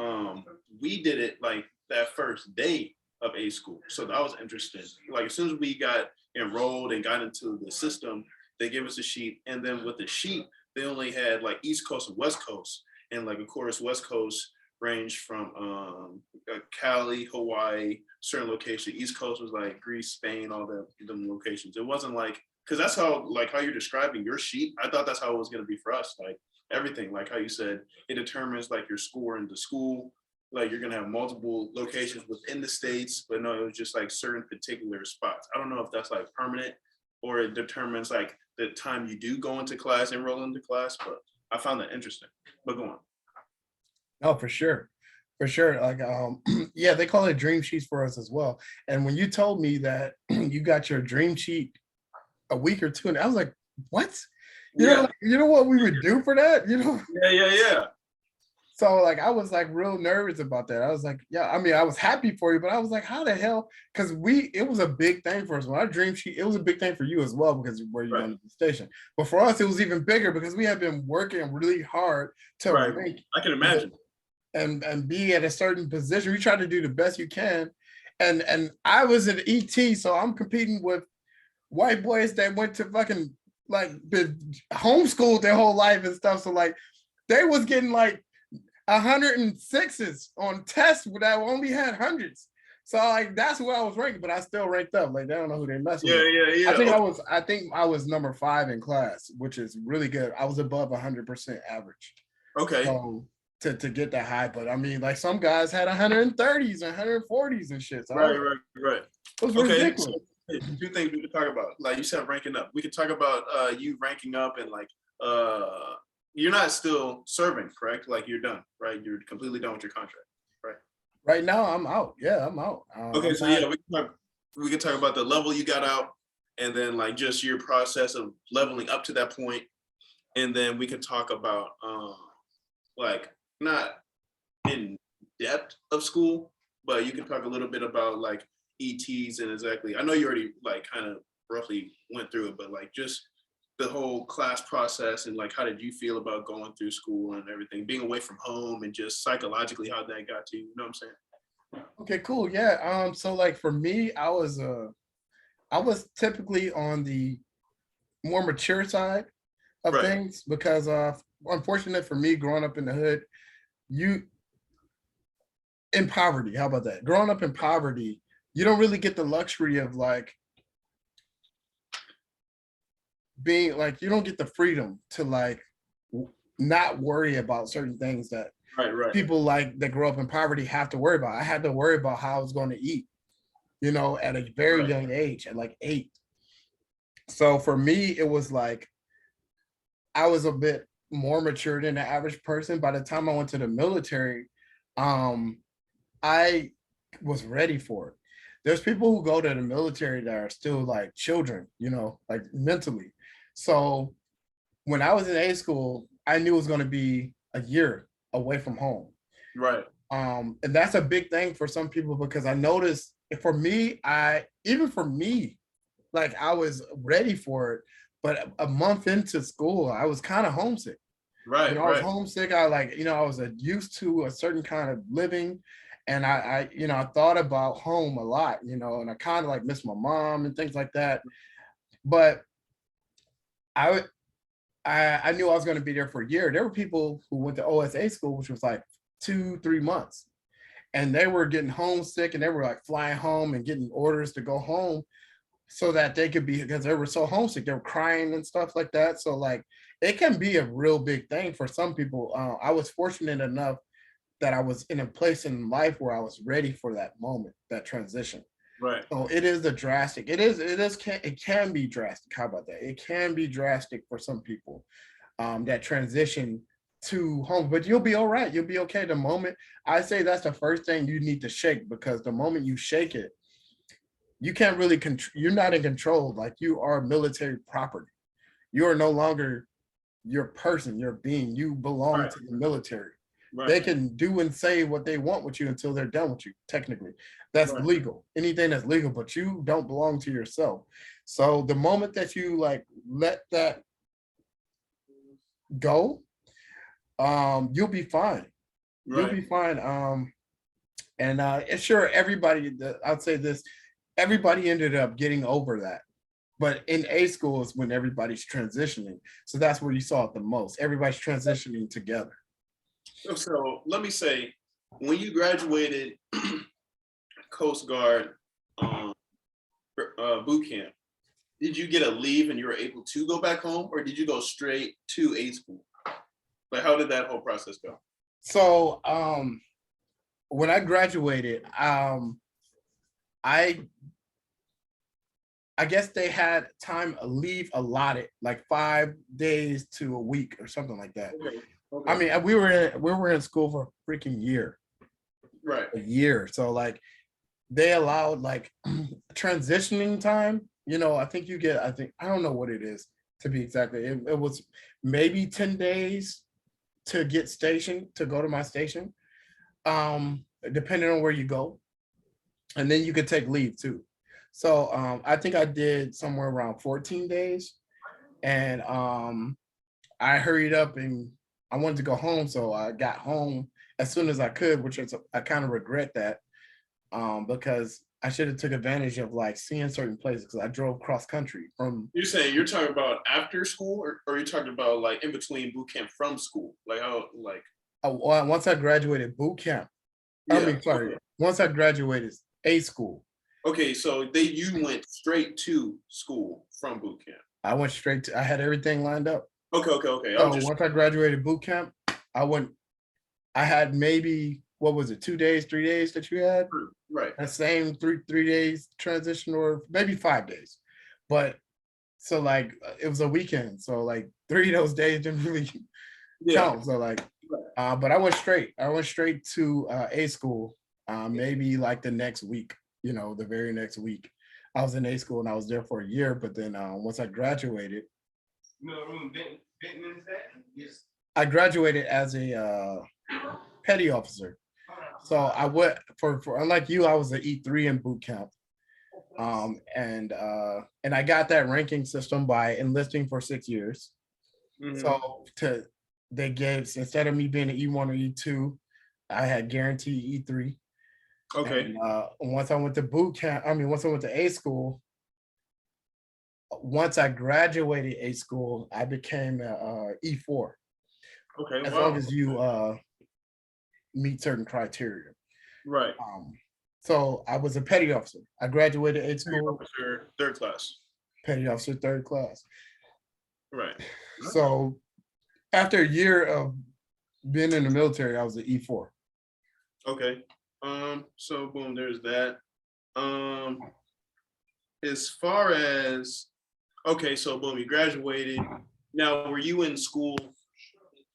we did it like that first day of A school. So that was interesting. Like as soon as we got enrolled and got into the system, they gave us a sheet, and then with the sheet, they only had like East Coast and West Coast, and like of course West Coast ranged from Cali, Hawaii, certain location. East Coast was like Greece, Spain, all them locations. It wasn't like because that's how like how you're describing your sheet. I thought that's how it was gonna be for us. Like everything, like how you said, it determines like your score in the school. Like you're gonna have multiple locations within the states, but no, it was just like certain particular spots. I don't know if that's like permanent or it determines like the time you do go into class, enroll into class, but I found that interesting. But go on. Oh, for sure. For sure. Like yeah, they call it dream sheets for us as well. And when you told me that you got your dream sheet a week or two, and I was like, what? Yeah, You know what we would do for that? yeah. So like I was like real nervous about that. I was like, yeah, I mean, I was happy for you, but I was like, how the hell? Because it was a big thing for us. When our dream sheet, it was a big thing for you as well, because where you're Right, going to the station. But for us, it was even bigger because we had been working really hard to right. rank I can imagine. and be at a certain position. We try to do the best you can. And I was an ET, so I'm competing with white boys that went to fucking like been homeschooled their whole life and stuff. So like they was getting like 106s on tests that only had hundreds. So like that's where I was ranking, but I still ranked up. Like they don't know who they messing with. Yeah. Okay. I think I was number 5 in class, which is really good. I was above 100% average. Okay. So to get that high, but I mean, like some guys had 130s and 140s and shit. So Right, right, right. it was Okay. So ridiculous. two things we could talk about. Like you said, ranking up. We could talk about you ranking up and like you're not still serving, correct? Like you're done, right? You're completely done with your contract, right? Right now, I'm out. Yeah, I'm out. Okay, I'm so not. yeah, we can talk about the level you got out, and then like just your process of leveling up to that point, and then we could talk about like not in depth of school, but you can talk a little bit about like ETs and exactly. I know you already like kind of roughly went through it, but like just the whole class process and like how did you feel about going through school and everything, being away from home and just psychologically how that got to you. You know what I'm saying? Okay, cool. Yeah. So like for me, I was typically on the more mature side of Right. things because unfortunate for me growing up in the hood, you in poverty. How about that? Growing up in poverty, you don't really get the luxury of like being like you don't get the freedom to like not worry about certain things that Right. Right. people like that grow up in poverty have to worry about. I had to worry about how I was going to eat, at a very Right. young age, at like 8. So for me, it was like I was a bit more mature than the average person. By the time I went to the military, um, I was ready for it. There's people who go to the military that are still like children, like mentally. So when I was in A school, I knew it was going to be a year away from home. Right. And that's a big thing for some people because I noticed for me, even for me, like I was ready for it, but a month into school, I was kind of homesick. Right. I was Right. homesick. I was used to a certain kind of living, and I thought about home a lot, and I kind of like miss my mom and things like that. But I I knew I was going to be there for a year. There were people who went to OSA school, which was like 2-3 months, and they were getting homesick, and they were like flying home and getting orders to go home so that they could be because they were so homesick. They were crying and stuff like that. So like it can be a real big thing for some people. I was fortunate enough that I was in a place in life where I was ready for that moment, that transition. Right. So it is a drastic. It can be drastic. How about that? It can be drastic for some people. That transition to home, but you'll be all right. You'll be okay. The moment I say that's the first thing you need to shake because the moment you shake it, you can't really you're not in control. Like you are military property. You are no longer your person, your being. You belong Right. to the military. They Right. can do and say what they want with you until they're done with you. Technically, that's Right. legal. Anything that's legal, but you don't belong to yourself. So the moment that you like let that go, you'll be fine. You'll Right. be fine. And sure, everybody. I'd say this: everybody ended up getting over that. But in A school is when everybody's transitioning. So that's where you saw it the most. Everybody's transitioning together. So let me say, when you graduated Coast Guard um, boot camp, did you get a leave and you were able to go back home, or did you go straight to A school? Like, how did that whole process go? So when I graduated, I I guess they had time leave allotted, like 5 days to a week or something like that. Okay. I Okay. mean, we were in school for a freaking year, Right. a year. So like they allowed like transitioning time. I think you get. I don't know what it is to be exactly. It was maybe 10 days to get stationed to go to my station. Depending on where you go, and then you could take leave too. So I think I did somewhere around 14 days, and I hurried up and I wanted to go home, so I got home as soon as I could, which is I kind of regret that because I should have took advantage of like seeing certain places because I drove cross country from. You're saying you're talking about after school, or you're talking about like in between boot camp from school? Like how, like, Once I graduated boot camp. I yeah. mean, sorry. Okay. Once I graduated A school, Okay, so you went straight to school from boot camp. I went straight to. I had everything lined up. Okay, okay, okay. I was So just once I graduated boot camp, I went. I had maybe what was it, 2 days, 3 days that you had? right. That same three days transition, or maybe 5 days. But so like it was a weekend. So like three of those days didn't really Yeah. count. So like, Right. but I went straight. I went straight to A school. Maybe like the next week. The very next week, I was in A school and I was there for a year. But then once I graduated, I graduated as a petty officer. So I went for unlike you, I was an E3 in boot camp. And I got that ranking system by enlisting for 6 years. Mm-hmm. So they gave, instead of me being an E1 or E2, I had guaranteed E3. Okay. And once I went to boot camp, once I went to A school, once I graduated A school, I became a E4 Okay. as long Wow. as you meet certain criteria. Right. So I was a petty officer. I graduated A Petty school, officer, third class. petty officer, third class. Right. So after a year of being in the military, I was an E4. Okay. So boom, there's that. Um, as far as, okay, so boom, you graduated. Now, were you in school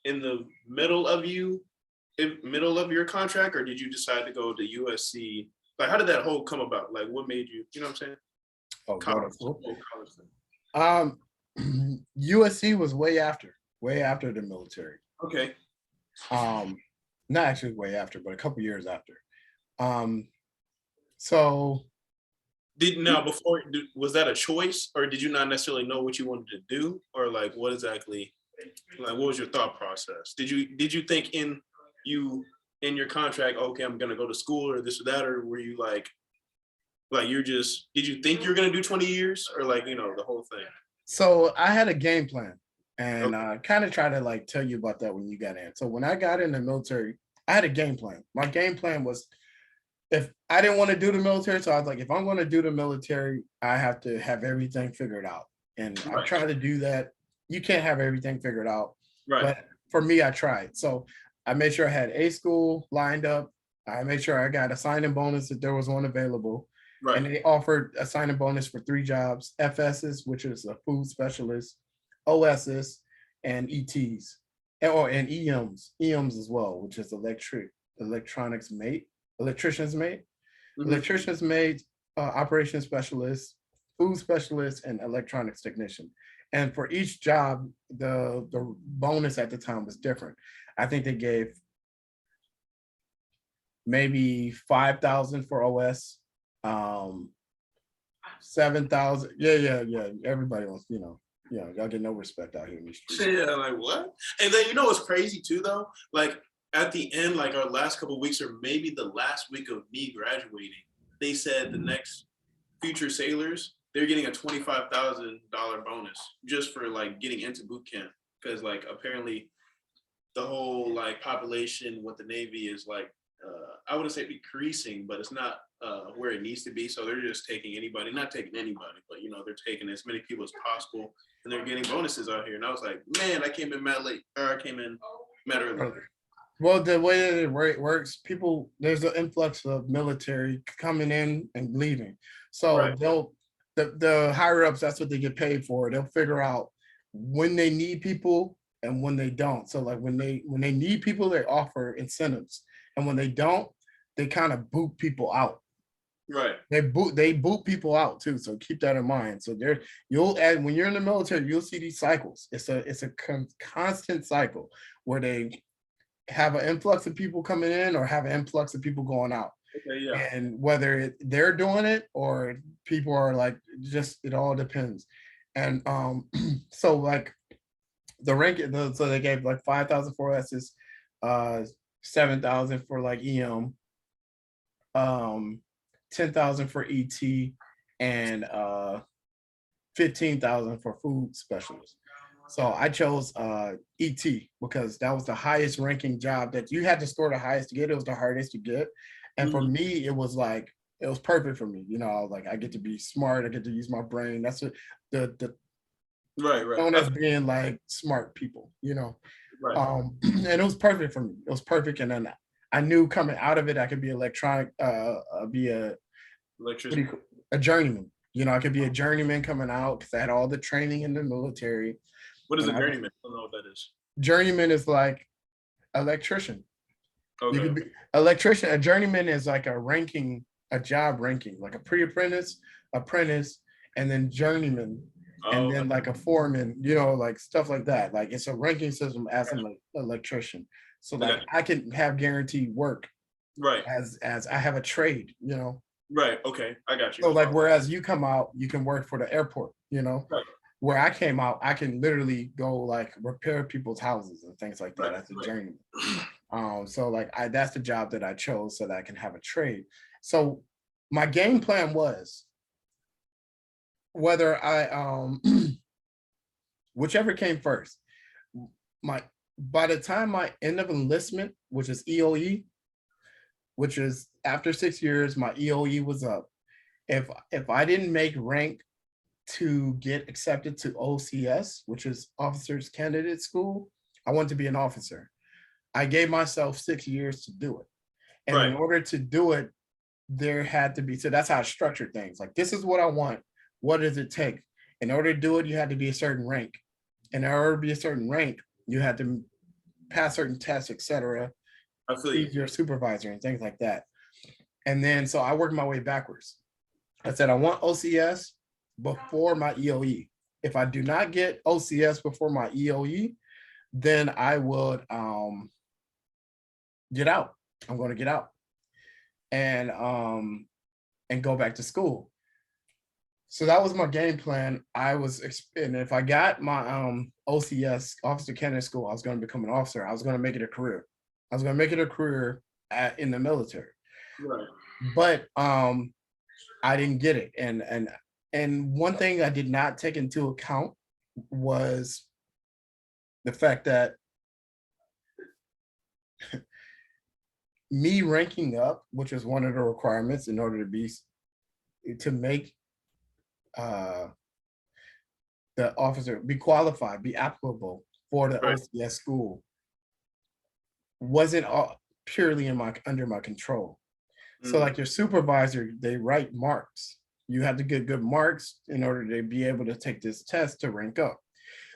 in the middle of your contract, or did you decide to go to USC? Like, how did that whole come about? Like, what made you, you know what I'm saying? Oh, go to College, school. college thing. USC was way after the military. Okay. Not actually way after, but a couple years after. So Was that a choice, or did you not necessarily know what you wanted to do, or like what exactly, like what was your thought process? Did you think in your contract, okay, I'm gonna go to school or this or that, or were you like did you think you were gonna do 20 years, or like the whole thing? So I had a game plan, and Okay. kind of try to like tell you about that when you got in. So when I got in the military, I had a game plan. My game plan was, if I didn't want to do the military, so I was like, if I'm going to do the military, I have to have everything figured out. And I Right. try to do that. You can't have everything figured out, Right. but for me, I tried. So I made sure I had A school lined up. I made sure I got a signing bonus if there was one available. And Right. they offered a signing bonus for 3 jobs: FSs, which is a food specialist, OSs, and ETs, and EMs as well, which is electronics mate, electrician's mate. Mm-hmm. Electrician's mate operations specialist, food specialist, and electronics technician. And for each job, the bonus at the time was different. I think they gave maybe 5,000 for OS, 7,000. Yeah. Everybody wants, y'all get no respect out here in these streets. Yeah, like what? And then you know what's crazy too though? Like at the end, like our last couple of weeks, or maybe the last week of me graduating, they said the next future sailors, they're getting a $25,000 bonus just for like getting into boot camp. Because like apparently the whole like population with the Navy is like I wouldn't say decreasing, but it's not where it needs to be. So they're just taking anybody, not taking anybody, but they're taking as many people as possible, and they're getting bonuses out here. And I was like, man, I came in mad late, or I came in mad early. Well, the way it works, there's an influx of military coming in and leaving. So Right. the higher ups, that's what they get paid for. They'll figure out when they need people and when they don't. So like when they need people, they offer incentives. And when they don't, they kind of boot people out. Right. They boot people out too. So keep that in mind. So when you're in the military, you'll see these cycles. It's a constant cycle where they have an influx of people coming in or have an influx of people going out. Okay, yeah. And whether they're doing it or people are like, it all depends. And so like the rank, so they gave like 5,000 for S's, 7,000 for like EM, 10,000 for ET, and 15,000 for food specialists. So I chose ET because that was the highest ranking job that you had to score the highest to get. It was the hardest to get. And for me, it was perfect for me. Like I get to be smart. I get to use my brain. That's what the right. known as being like smart people, Right. And it was perfect for me. It was perfect. And then I knew coming out of it, I could be be a electrician, a journeyman. I could be a journeyman coming out because I had all the training in the military. What is a journeyman? I don't know what that is. Journeyman is like electrician. Okay. You could be electrician. A journeyman is like a job ranking, like a pre-apprentice, apprentice, and then journeyman, and then like a foreman, like stuff like that. Like it's a ranking system as an electrician. So like I can have guaranteed work. Right. As I have a trade, Right. Okay. I got you. So like whereas you come out, you can work for the airport, Right. Where I came out, I can literally go like repair people's houses and things like that. Right. As a journeyman. So like that's the job that I chose so that I can have a trade. So my game plan was whether I whichever came first. By the time my end of enlistment, which is EOE, which is after 6 years, my EOE was up. If I didn't make rank to get accepted to OCS, which is Officers Candidate School, I wanted to be an officer. I gave myself 6 years to do it. And in order to do it, there had to be, so that's how I structured things. Like, this is what I want. What does it take? In order to do it, you had to be a certain rank. And in order to be a certain rank, you had to pass certain tests, etc. Be your supervisor and things like that. And then, so I worked my way backwards. I said, I want OCS before my EOE. If I do not get OCS before my EOE, then I would get out. I'm going to get out and go back to school. So that was my game plan. And if I got my OCS, Officer Candidate School, I was going to become an officer. I was going to make it a career. I was going to make it a career in the military. Right. But I didn't get it. And one thing I did not take into account was the fact that me ranking up, which is one of the requirements in order to make the officer be qualified, be applicable for the OCS school, wasn't purely under my control. So like your supervisor, they write marks. You have to get good marks in order to be able to take this test to rank up.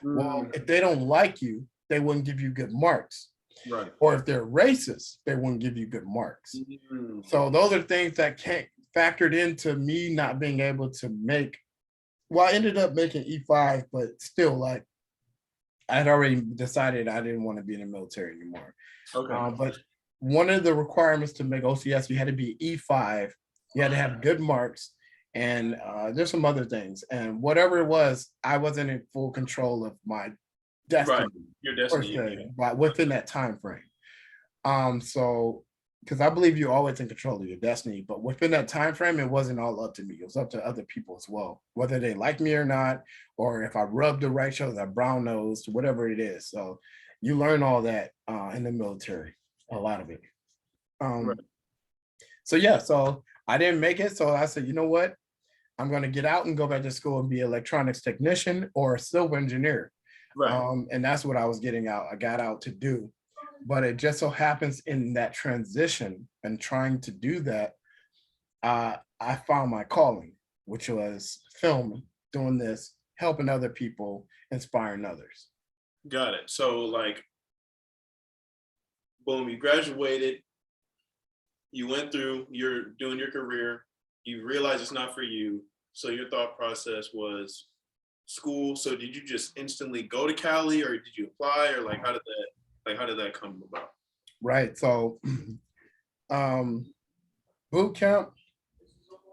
Well, if they don't like you, they wouldn't give you good marks. Right. Or if they're racist, they wouldn't give you good marks. So those are things that factored into me not being able to make. Well, I ended up making E5, but still, like, I had already decided I didn't want to be in the military anymore. Okay. But one of the requirements to make OCS, you had to be E5. You had to have good marks, and there's some other things. And whatever it was, I wasn't in full control of my Right. destiny, Your per destiny. se, but within that time frame. So because I believe you're always in control of your destiny, but within that time frame, it wasn't all up to me. It was up to other people as well, whether they like me or not, or if I rubbed the right shoulder, that brown nose, whatever it is. So you learn all that in the military, a lot of it. Right. So yeah, so I didn't make it. So I said, you know what? I'm going to get out and go back to school and be an electronics technician or a civil engineer. Right. And that's what I was getting out. I got out to do. But it just so happens in that transition and trying to do that, I found my calling, which was film, doing this, helping other people, inspiring others. Got it. So like, boom, you graduated, you went through, you're doing your career, you realize it's not for you. So your thought process was school. So did you just instantly go to Cali, or did you apply, or like how did that come about? Right. So boot camp,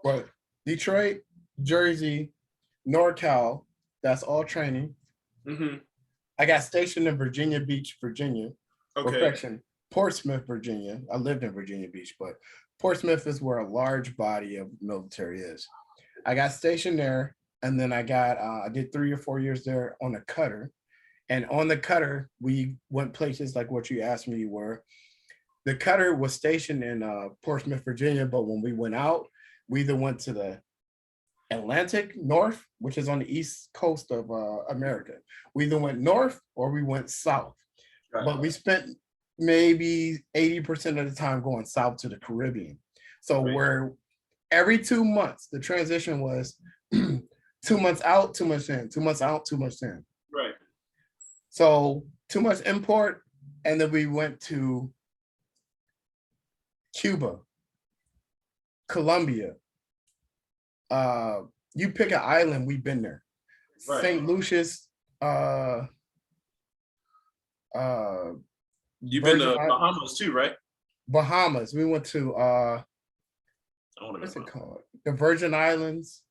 what, Detroit, Jersey, NorCal, that's all training. Mm-hmm. I got stationed in Virginia Beach, Virginia. Okay. Perfection. Portsmouth, Virginia. I lived in Virginia Beach, but Portsmouth is where a large body of military is. I got stationed there, and then I did 3 or 4 years there on a cutter. And on the cutter, we went places like what you asked me were. The cutter was stationed in Portsmouth, Virginia, but when we went out, we either went to the Atlantic North, which is on the east coast of America. We either went north or we went south. Right. But we spent maybe 80% of the time going south to the Caribbean. So right. Where every 2 months, the transition was 2 months out, 2 months in, 2 months out, 2 months in. Right. So 2 months import, and then we went to Cuba, Colombia. You pick an island, we've been there. Right. St. Lucius. You've been to Bahamas too, right? Bahamas. We went to what's it called? The Virgin Islands,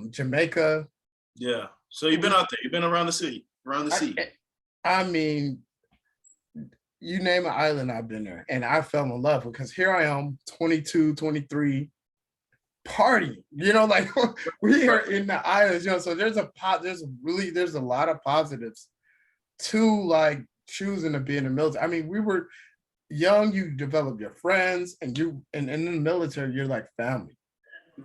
Jamaica. Yeah. So you've been out there. You've been around the city, around the sea. I mean, you name an island, I've been there. And I fell in love because here I am, 22, 23, party. You know, like we are in the islands, you know, so there's a lot of positives to like choosing to be in the military. I mean, we were young, you develop your friends, and in the military, you're like family.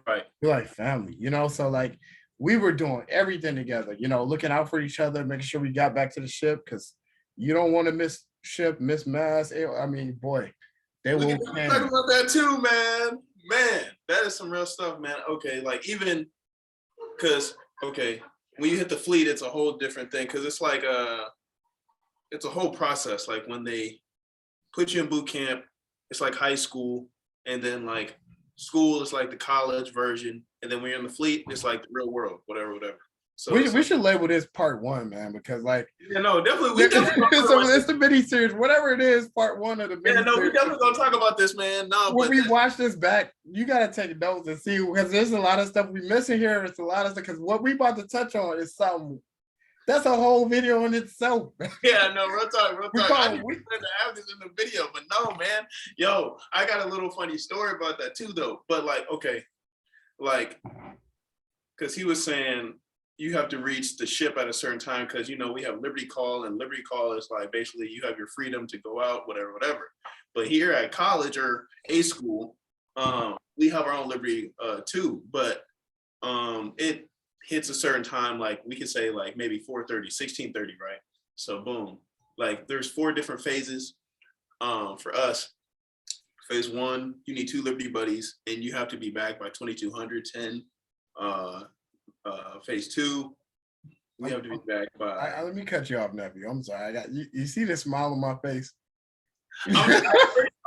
Right. You're like family, you know, so like we were doing everything together, you know, looking out for each other, making sure we got back to the ship because you don't want to miss ship, miss mass. I mean, boy, they will talk about that too, man. Man, that is some real stuff, man. Okay, like even because when you hit the fleet, it's a whole different thing because it's like it's a whole process. Like when they put you in boot camp, it's like high school, and then like school is like the college version, and then when you're in the fleet, it's like the real world, whatever. So we should label this part 1, man, because like definitely it's the mini series, whatever it is, part 1 of the mini series. We definitely gonna talk about this, man. No, when we watch this back, you gotta take notes and see because there's a lot of stuff we missing here. It's a lot of stuff because what we about to touch on is something that's a whole video in itself. Yeah, no, real talk. I didn't plan to have this in the video, but no, man. Yo, I got a little funny story about that too, though. But because he was saying you have to reach the ship at a certain time because you know we have Liberty Call, and Liberty Call is like basically you have your freedom to go out, whatever. But here at college or A school, we have our own liberty too. But it hits a certain time, like we could say like maybe 4:30, 16:30, right? So boom, like there's 4 different phases. For us, phase 1, you need 2 Liberty buddies, and you have to be back by 2210. Phase 2, we have to be back by. Let me cut you off, nephew. I'm sorry. I got you see the smile on my face. I'm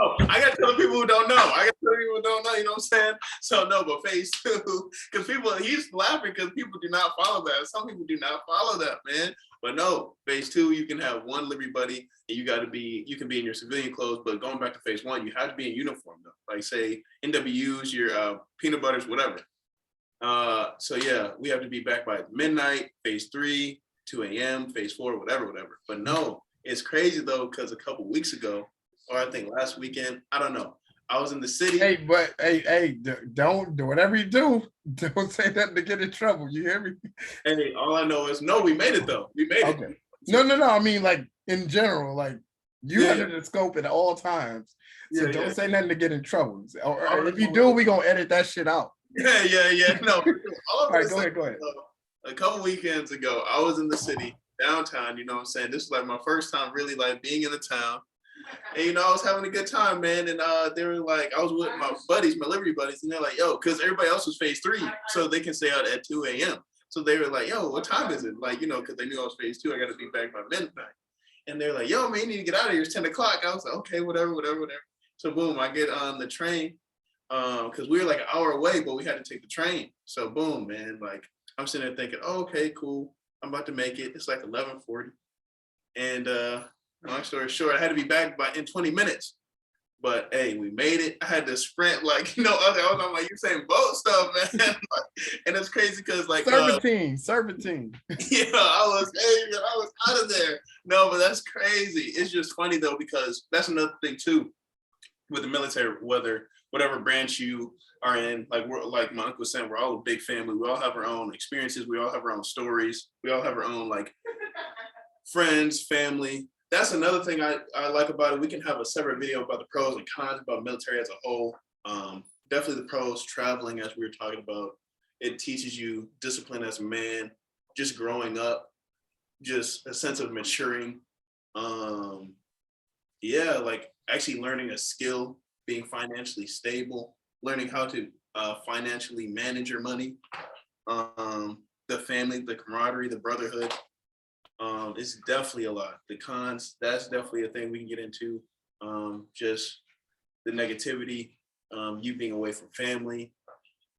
Oh, I gotta tell the people who don't know. I gotta tell the people who don't know. You know what I'm saying? So no, but phase two, because people, he's laughing because people do not follow that. Some people do not follow that, man. But no, phase two, you can have one Liberty buddy, and you can be in your civilian clothes. But going back to phase one, you have to be in uniform though. Like say NWUs, your peanut butters, whatever. So yeah, we have to be back by midnight. Phase three, 2 a.m. Phase four, whatever. But no, it's crazy though because a couple weeks ago, or I think last weekend, I don't know. I was in the city. Hey, but hey, don't do whatever you do. Don't say nothing to get in trouble. You hear me? Hey, all I know is no, we made it though. We made Okay. it. No. I mean, like in general, like you under the scope at all times. So don't say nothing to get in trouble. Or if you do, we gonna edit that shit out. Yeah. No. All right, go ahead. A couple weekends ago, I was in the city, downtown, you know what I'm saying? This was like my first time really like being in the town. And you know, I was having a good time, man. And they were like, I was with my buddies, my Liberty buddies, and they're like, yo, because everybody else was phase three, so they can stay out at 2 a.m. So they were like, yo, what time is it? Like, you know, because they knew I was phase two, I got to be back by midnight. And they're like, yo, man, you need to get out of here. It's 10 o'clock. I was like, okay, whatever. So boom, I get on the train because we were like an hour away, but we had to take the train. So boom, man, like I'm sitting there thinking, oh, okay, cool. I'm about to make it. It's like 11:40. And long story short, I had to be back in 20 minutes. But hey, we made it. I had to sprint like other. I was like, you're saying boat stuff, man. And it's crazy because like serpentine. Yeah, I was out of there. No, but that's crazy. It's just funny though, because that's another thing too with the military, whatever branch you are in, like we're like my uncle was saying, we're all a big family. We all have our own experiences, we all have our own stories, we all have our own like friends, family. That's another thing I like about it. We can have a separate video about the pros and cons about military as a whole. Definitely the pros, traveling, as we were talking about. It teaches you discipline as a man, just growing up, just a sense of maturing. Yeah, like actually learning a skill, being financially stable, learning how to financially manage your money, the family, the camaraderie, the brotherhood. It's definitely a lot. The cons, that's definitely a thing we can get into. Just the negativity, you being away from family,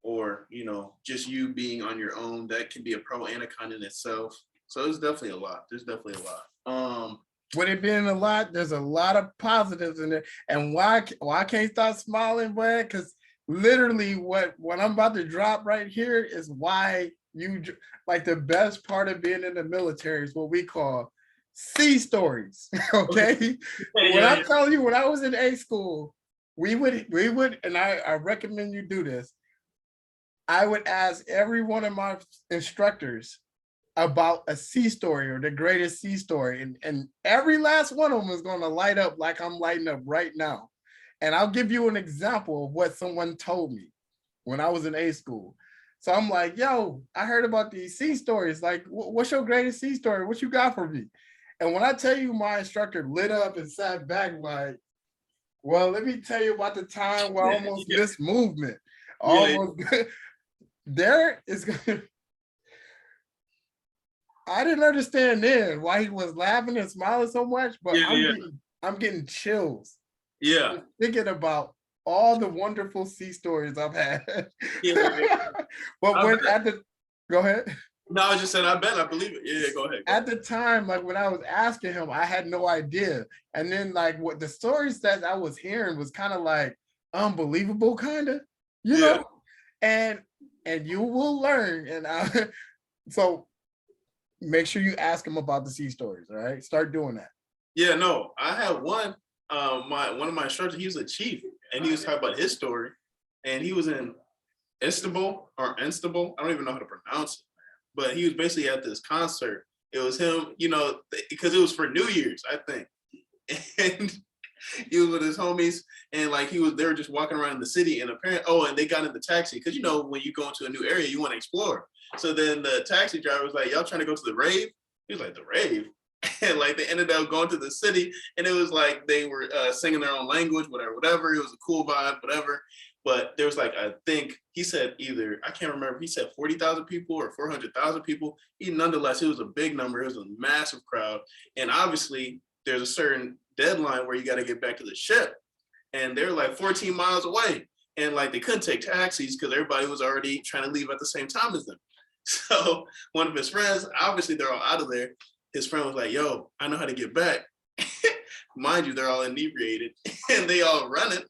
or just you being on your own. That can be a pro and a con in itself. So it's definitely a lot. There's definitely a lot. With it being a lot, there's a lot of positives in it. And why I can't stop smiling, boy? Because literally what I'm about to drop right here is why you like the best part of being in the military is what we call sea stories. Okay. When I tell you, when I was in A school, we would, and I recommend you do this. I would ask every one of my instructors about a sea story or the greatest sea story. And every last one of them is going to light up like I'm lighting up right now. And I'll give you an example of what someone told me when I was in A school. So I'm like, yo, I heard about these sea stories. Like, what's your greatest sea story? What you got for me? And when I tell you, my instructor lit up and sat back like, well, let me tell you about the time where I almost missed movement. Almost. There is going I didn't understand then why he was laughing and smiling so much, but I'm getting chills. Yeah. Thinking about all the wonderful sea stories I've had. But go ahead. No, I just said, I bet, I believe it. Yeah, go ahead. At the time, like when I was asking him, I had no idea. And then like what the stories that I was hearing was kind of like unbelievable, kind of, you know? And you will learn. And so make sure you ask him about the sea stories, all right? Start doing that. Yeah, no, I had one of my instructors, he was a chief, and he was talking about his story. And he was in Istanbul, I don't even know how to pronounce it, but he was basically at this concert. It was him, because it was for New Year's, I think. And he was with his homies, and like they were just walking around the city, and apparently, and they got in the taxi, because when you go into a new area, you want to explore. So then the taxi driver was like, y'all trying to go to the rave? He was like, the rave? And like they ended up going to the city, and it was like they were singing their own language, whatever. It was a cool vibe, whatever. But there was like, I think he said I can't remember, he said 40,000 people or 400,000 people. Nonetheless, it was a big number. It was a massive crowd. And obviously there's a certain deadline where you got to get back to the ship. and they're like 14 miles away. And like they couldn't take taxis because everybody was already trying to leave at the same time as them. So one of his friends, obviously they're all out of there. His friend was like, yo, I know how to get back. Mind you, they're all inebriated and they all running.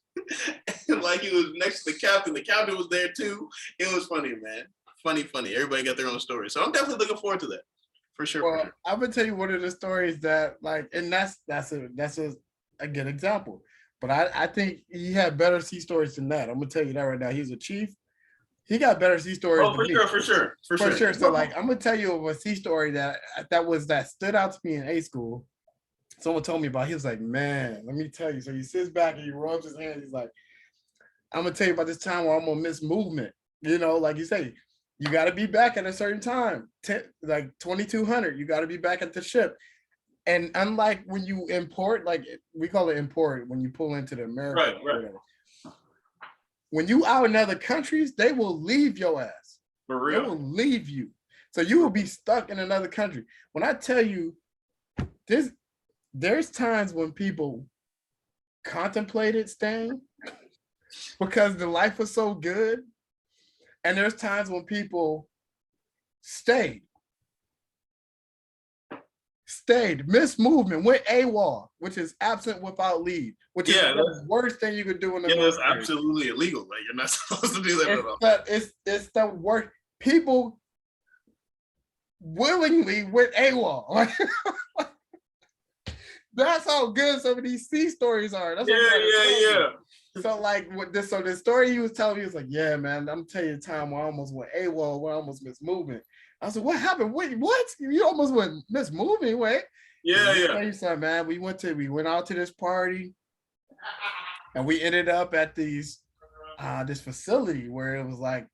Like he was next to the captain. The captain was there too. It was funny, man. Funny. Everybody got their own story. So I'm definitely looking forward to that. For sure. Well, I'm gonna tell you one of the stories that like, and that's a good example. But I think he had better sea stories than that. I'm gonna tell you that right now. He's a chief. He got better sea stories. Oh, for sure. So like, I'm gonna tell you a sea story that stood out to me in A school. Someone told me about. He was like, man, let me tell you. So he sits back and he rubs his hands. He's like, I'm gonna tell you about this time where I'm gonna miss movement. You know, like you say, you got to be back at a certain time, like 2200. You got to be back at the ship. And unlike when you import, like we call it import when you pull into the America, right. When you out in other countries, they will leave your ass. For real. They will leave you. So you will be stuck in another country. When I tell you this, there's times when people contemplated staying because the life was so good. And there's times when people stayed, missed movement, went AWOL, which is absent without leave, which is the worst thing you could do in the military. That's absolutely illegal. Like you're not supposed to do that at all. It's the worst. People willingly went AWOL. Like, that's how good some of these sea stories are. That's yeah. So like so the story he was telling me was like, yeah, man, I'm telling you the time where I almost went AWOL, where I almost missed movement. I was like, what happened? Wait, what? You almost went missed movement? Wait. Yeah. He said, man, we went out to this party, and we ended up at this facility where it was like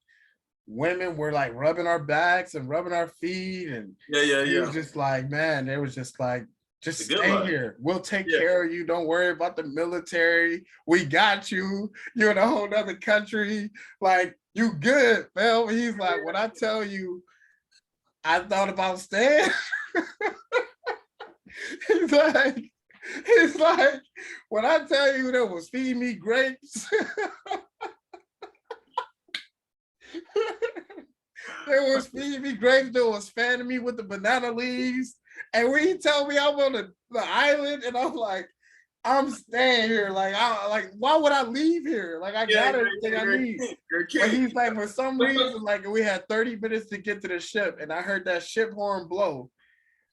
women were like rubbing our backs and rubbing our feet, and it was just like, man, they was just like, just stay here. We'll take care of you. Don't worry about the military. We got you. You're in a whole other country. Like, you good, man. He's like, when I tell you, I thought about staying. He's like, when I tell you they was feeding me grapes. They was feeding me grapes. They was fanning me with the banana leaves. And when he told me I'm on the island, and I'm like, I'm staying here. Like, why would I leave here? Like, I got everything I need. But he's like, for some reason, like, we had 30 minutes to get to the ship, and I heard that ship horn blow.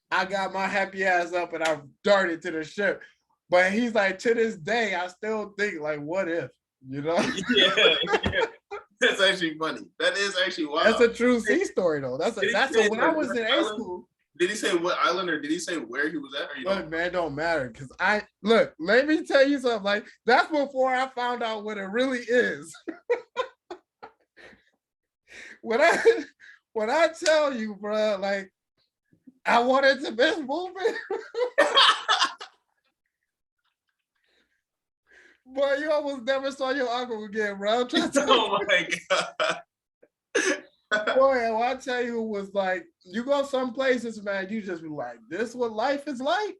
I got my happy ass up and I darted to the ship. But he's like, to this day, I still think, like, what if? You know? Yeah. That's actually funny. That is actually wild. That's a true sea story, though. That's when I was in A school. Did he say what island, or did he say where he was at? Look, man, it don't matter. Because let me tell you something. Like, that's before I found out what it really is. When I tell you, bro, like, I wanted to miss movement. Boy, you almost never saw your uncle again, bro. Oh my God. Boy, when I tell you, it was like, you go some places, man, you just be like, this what life is like?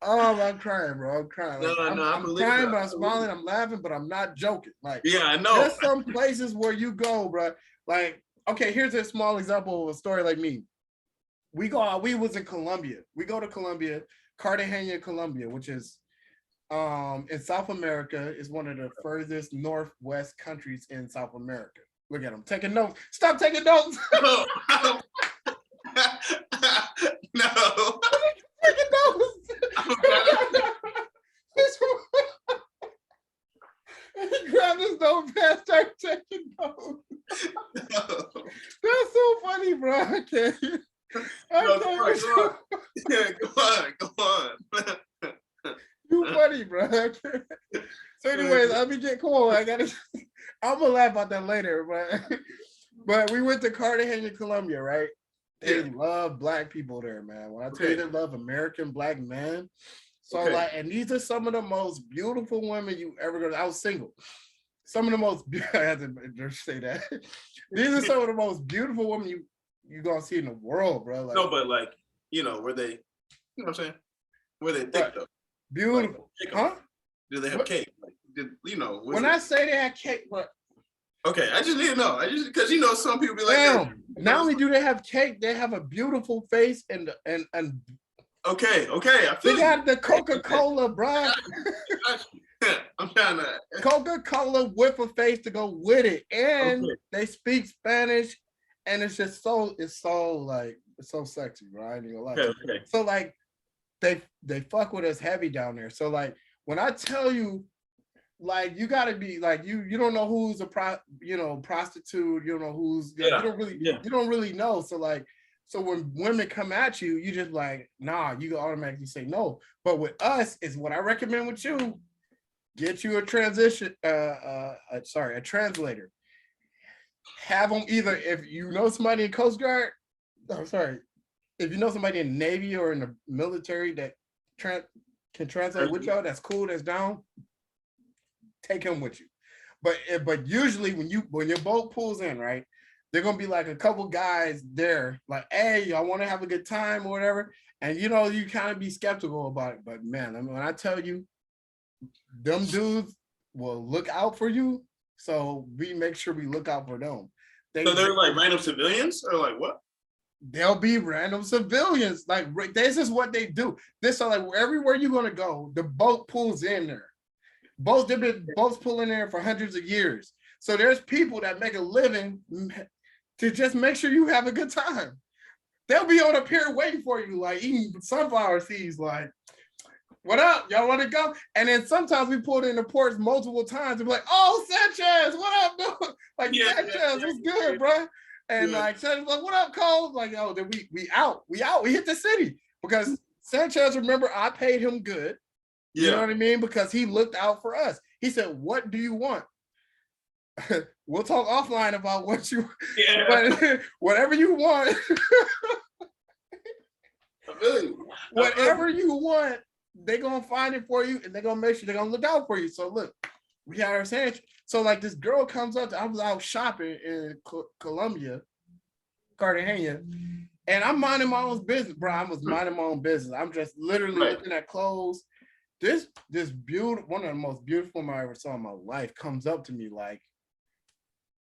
Oh, I'm crying, bro. I'm crying. Like, I'm crying, but I'm smiling, I'm laughing, but I'm not joking. Like, yeah, I know. There's some places where you go, bro. Like, okay, here's a small example of a story like me. We was in Colombia. We go to Colombia, Cartagena, Colombia, which is in South America, is one of the furthest northwest countries in South America. Look at him taking notes. Stop taking notes. No. Taking notes. He grabbed his notepad, started taking notes. No. That's so funny, bro. I can't. Go on. You funny, bro. So anyways, come on. I'm gonna laugh about that later, but we went to Cartagena, Colombia, right? They love black people there, man. When I tell you they love American black men. So like, and these are some of the most beautiful women you ever go to. I was single. Some of the most I had to just say that. These are some of the most beautiful women you gonna see in the world, bro. Like, no, but like, were they, you know what I'm saying? Were they thick though? Beautiful. Like, huh? Do they have cake? Like, you know, when I say they had cake, but okay, I just need to know. I just because you know some people be like, damn, not only do they have cake, they have a beautiful face and okay, I feel they got the Coca-Cola, bruh. I'm trying to Coca-Cola with a face to go with it, and okay. they speak Spanish, and it's just it's so sexy, right? You know, Okay. so like they fuck with us heavy down there. So like when I tell you, like you gotta be like you don't know who's a prostitute, you don't know who's like, you don't really know. So like so when women come at you, you just like nah, you automatically say no. But with us is what I recommend with you. Get you a a translator. Have them either if you know somebody in Coast Guard. I'm sorry, if you know somebody in the Navy or in the military that can translate with y'all, that's cool, that's down. Take him with you. But usually when your boat pulls in, right, they're gonna be like a couple guys there, like, hey, y'all want to have a good time or whatever. And you know, you kind of be skeptical about it. But man, I mean, when I tell you, them dudes will look out for you. So we make sure we look out for them. So they're like random civilians or like what? They'll be random civilians. Like this is what they do. This is like everywhere you're gonna go, the boat pulls in there. Boats pulling in there for hundreds of years. So there's people that make a living to just make sure you have a good time. They'll be on a pier waiting for you, like eating sunflower seeds, like, what up? Y'all want to go? And then sometimes we pulled in the ports multiple times and be like, oh, Sanchez, what up, dude? Like, Sanchez, what's good, bro? And like, Sanchez, like, what up, Cole? Like, oh, then we out. We hit the city. Because Sanchez, remember, I paid him good. You know what I mean? Because he looked out for us. He said, what do you want? We'll talk offline about what you, but whatever you want. Whatever you want, they're gonna find it for you and they're gonna make sure they're gonna look out for you. So look, we had our sandwich. So like this girl comes up, I was out shopping in Colombia, Cartagena, and I'm minding my own business, bro. I was minding my own business. I'm just literally looking at clothes. This beautiful, one of the most beautiful men I ever saw in my life comes up to me, like,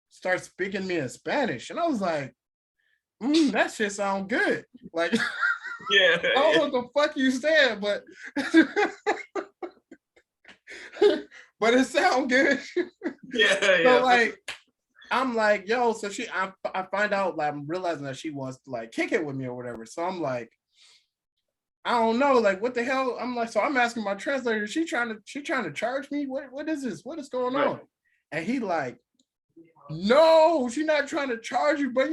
starts speaking to me in Spanish. And I was like, that shit sound good. Like, I don't know what the fuck you said, but but it sound good. So like, I'm like, yo, so I find out, like, I'm realizing that she wants to like kick it with me or whatever. So I'm like, I don't know, like, what the hell? I'm like, so I'm asking my translator, she trying to charge me? What is this? What is going on? And he like, no, she's not trying to charge you, but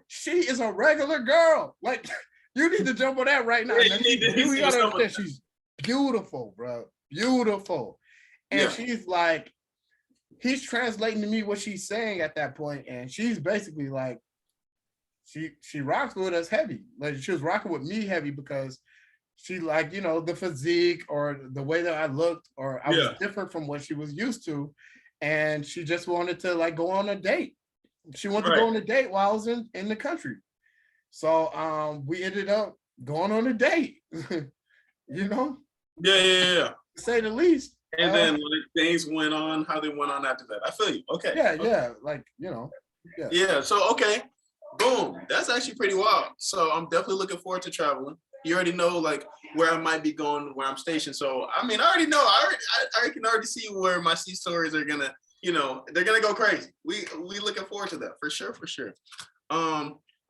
she is a regular girl. Like, you need to jump on that right now. You gotta understand, she's beautiful, bro. Beautiful. And she's like, he's translating to me what she's saying at that point, and she's basically like, she rocks with us heavy. Like, she was rocking with me heavy because she, like, you know, the physique or the way that I looked, or I was different from what she was used to. And she just wanted to like go on a date. She wanted to go on a date while I was in the country. So we ended up going on a date, you know? Yeah. To say the least. And then like, things went on how they went on after that. I feel you. Okay. Yeah. Like, you know. Yeah. So, okay. Boom. That's actually pretty wild. So I'm definitely looking forward to traveling. You already know like where I might be going, where I'm stationed. So, I mean, I already know. I can already see where my sea stories are going to, you know, they're going to go crazy. We looking forward to that for sure.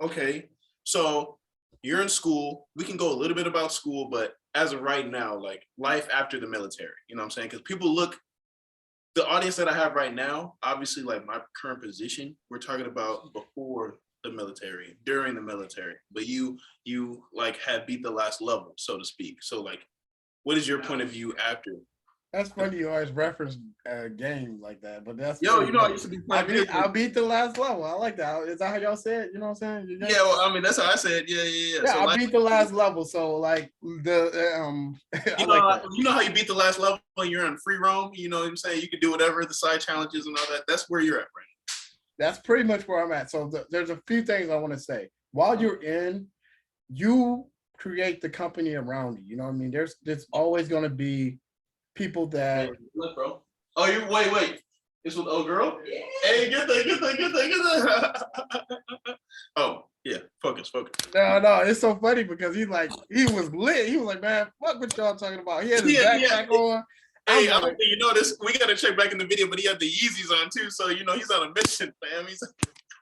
Okay. So you're in school. We can go a little bit about school, but as of right now, like life after the military, you know what I'm saying? Because people the audience that I have right now, obviously like my current position, we're talking about before the military, during the military, but you like have beat the last level, so to speak. So like, what is your point of view after? That's funny you always reference a game like that, but that's you know, I used to be I beat the last level. I like that. Is that how y'all say it? You know what I'm saying? Yeah, well, I mean that's how I said. Yeah. So I beat the last level. So like the you know how you beat the last level when you're on free roam. You know what I'm saying? You can do whatever, the side challenges and all that. That's where you're at right now. That's pretty much where I'm at. So there's a few things I want to say. While you're in, you create the company around you. You know what I mean? There's always going to be people that Oh, you wait. It's with old girl? Yeah. Hey, get that. Oh, yeah. Focus. No, it's so funny because he was lit. He was like, man, fuck what y'all talking about. He had his Yeah. backpack on. Hey, I don't think you know this. We gotta check back in the video, but he had the Yeezys on too, so you know he's on a mission, fam.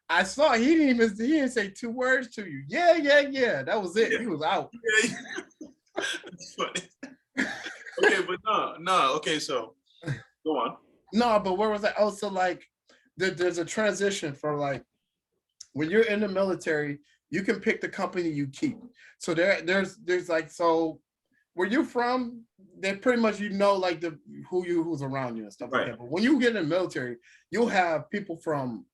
I saw he didn't say 2 words to you. Yeah. That was it. He was out. Yeah. That's funny. Okay, but no. Okay, so go on. No, but where was I? Oh, so like there's a transition from like when you're in the military, you can pick the company you keep. So there's like, so where you from, they pretty much like who's around you and stuff like that. But when you get in the military, you'll have people from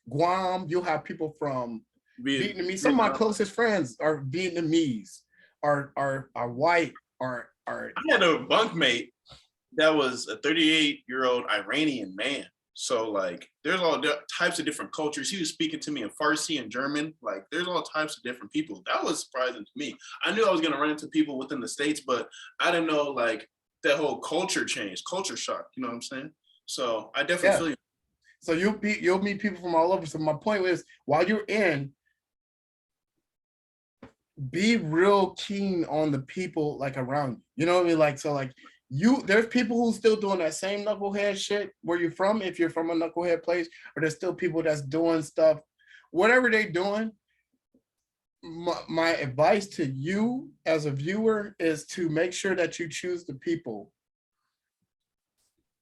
Guam, you'll have people from Vietnamese. Some of my closest friends are Vietnamese, are white, are I had a bunkmate that was a 38-year-old Iranian man. So like there's all types of different cultures. He was speaking to me in Farsi and German. Like there's all types of different people. That was surprising to me. I knew I was gonna run into people within the States, but I didn't know like that whole culture change, culture shock, you know what I'm saying? So I definitely feel you. So you'll meet people from all over. So my point is, while you're in, be real keen on the people like around you. You know what I mean? Like, so like there's people who still doing that same knucklehead shit where you're from, if you're from a knucklehead place, or there's still people that's doing stuff, whatever they're doing. My advice to you as a viewer is to make sure that you choose the people.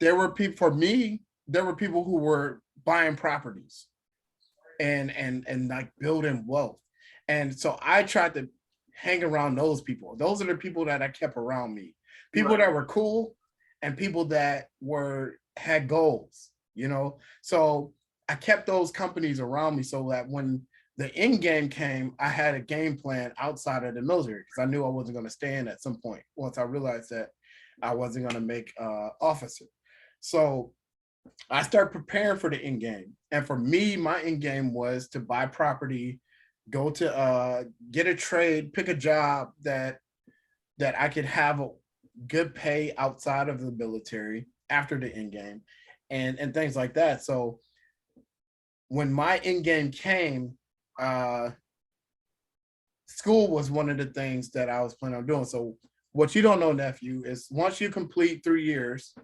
There were people who were buying properties and like building wealth. And so I tried to hang around those people. Those are the people that I kept around me. People that were cool and people that had goals, you know? So I kept those companies around me so that when the end game came, I had a game plan outside of the military because I knew I wasn't going to stay in at some point once I realized that I wasn't going to make officer. So I started preparing for the end game. And for me, my end game was to buy property, go to get a trade, pick a job that I could have a good pay outside of the military after the end game and things like that. So when my end game came, school was one of the things that I was planning on doing. So what you don't know, nephew, is once you complete 3 years,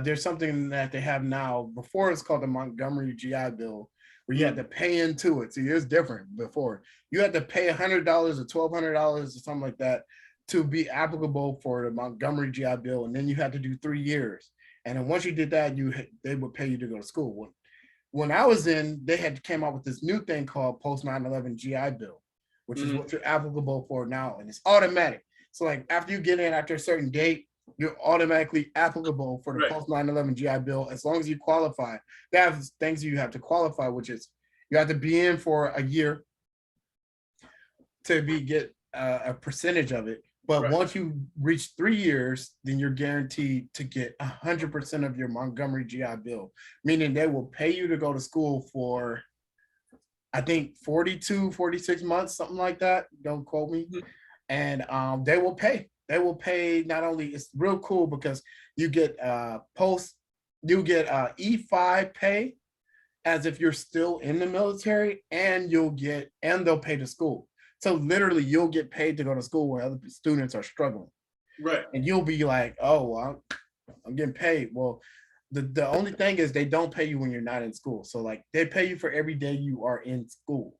there's something that they have now. Before it's called the Montgomery GI Bill, where you had to pay into it. So it's different. Before you had to pay $100 or $1,200 or something like that to be applicable for the Montgomery GI Bill, and then you had to do 3 years. And then once you did that, they would pay you to go to school. When I was in, they had came out with this new thing called Post 9/11 GI Bill, which is what you're applicable for now, and it's automatic. So like after you get in after a certain date, you're automatically applicable for the post 9/11 GI Bill as long as you qualify. They have things you have to qualify, which is you have to be in for a year to get a percentage of it. But once you reach 3 years, then you're guaranteed to get 100% of your Montgomery GI Bill, meaning they will pay you to go to school for, I think, 42, 46 months, something like that. Don't quote me. And they will pay. They will pay not only, it's real cool because you get E5 pay as if you're still in the military, and they'll pay to school. So literally you'll get paid to go to school where other students are struggling. Right. And you'll be like, oh, well, I'm getting paid. Well, the only thing is they don't pay you when you're not in school. So like they pay you for every day you are in school.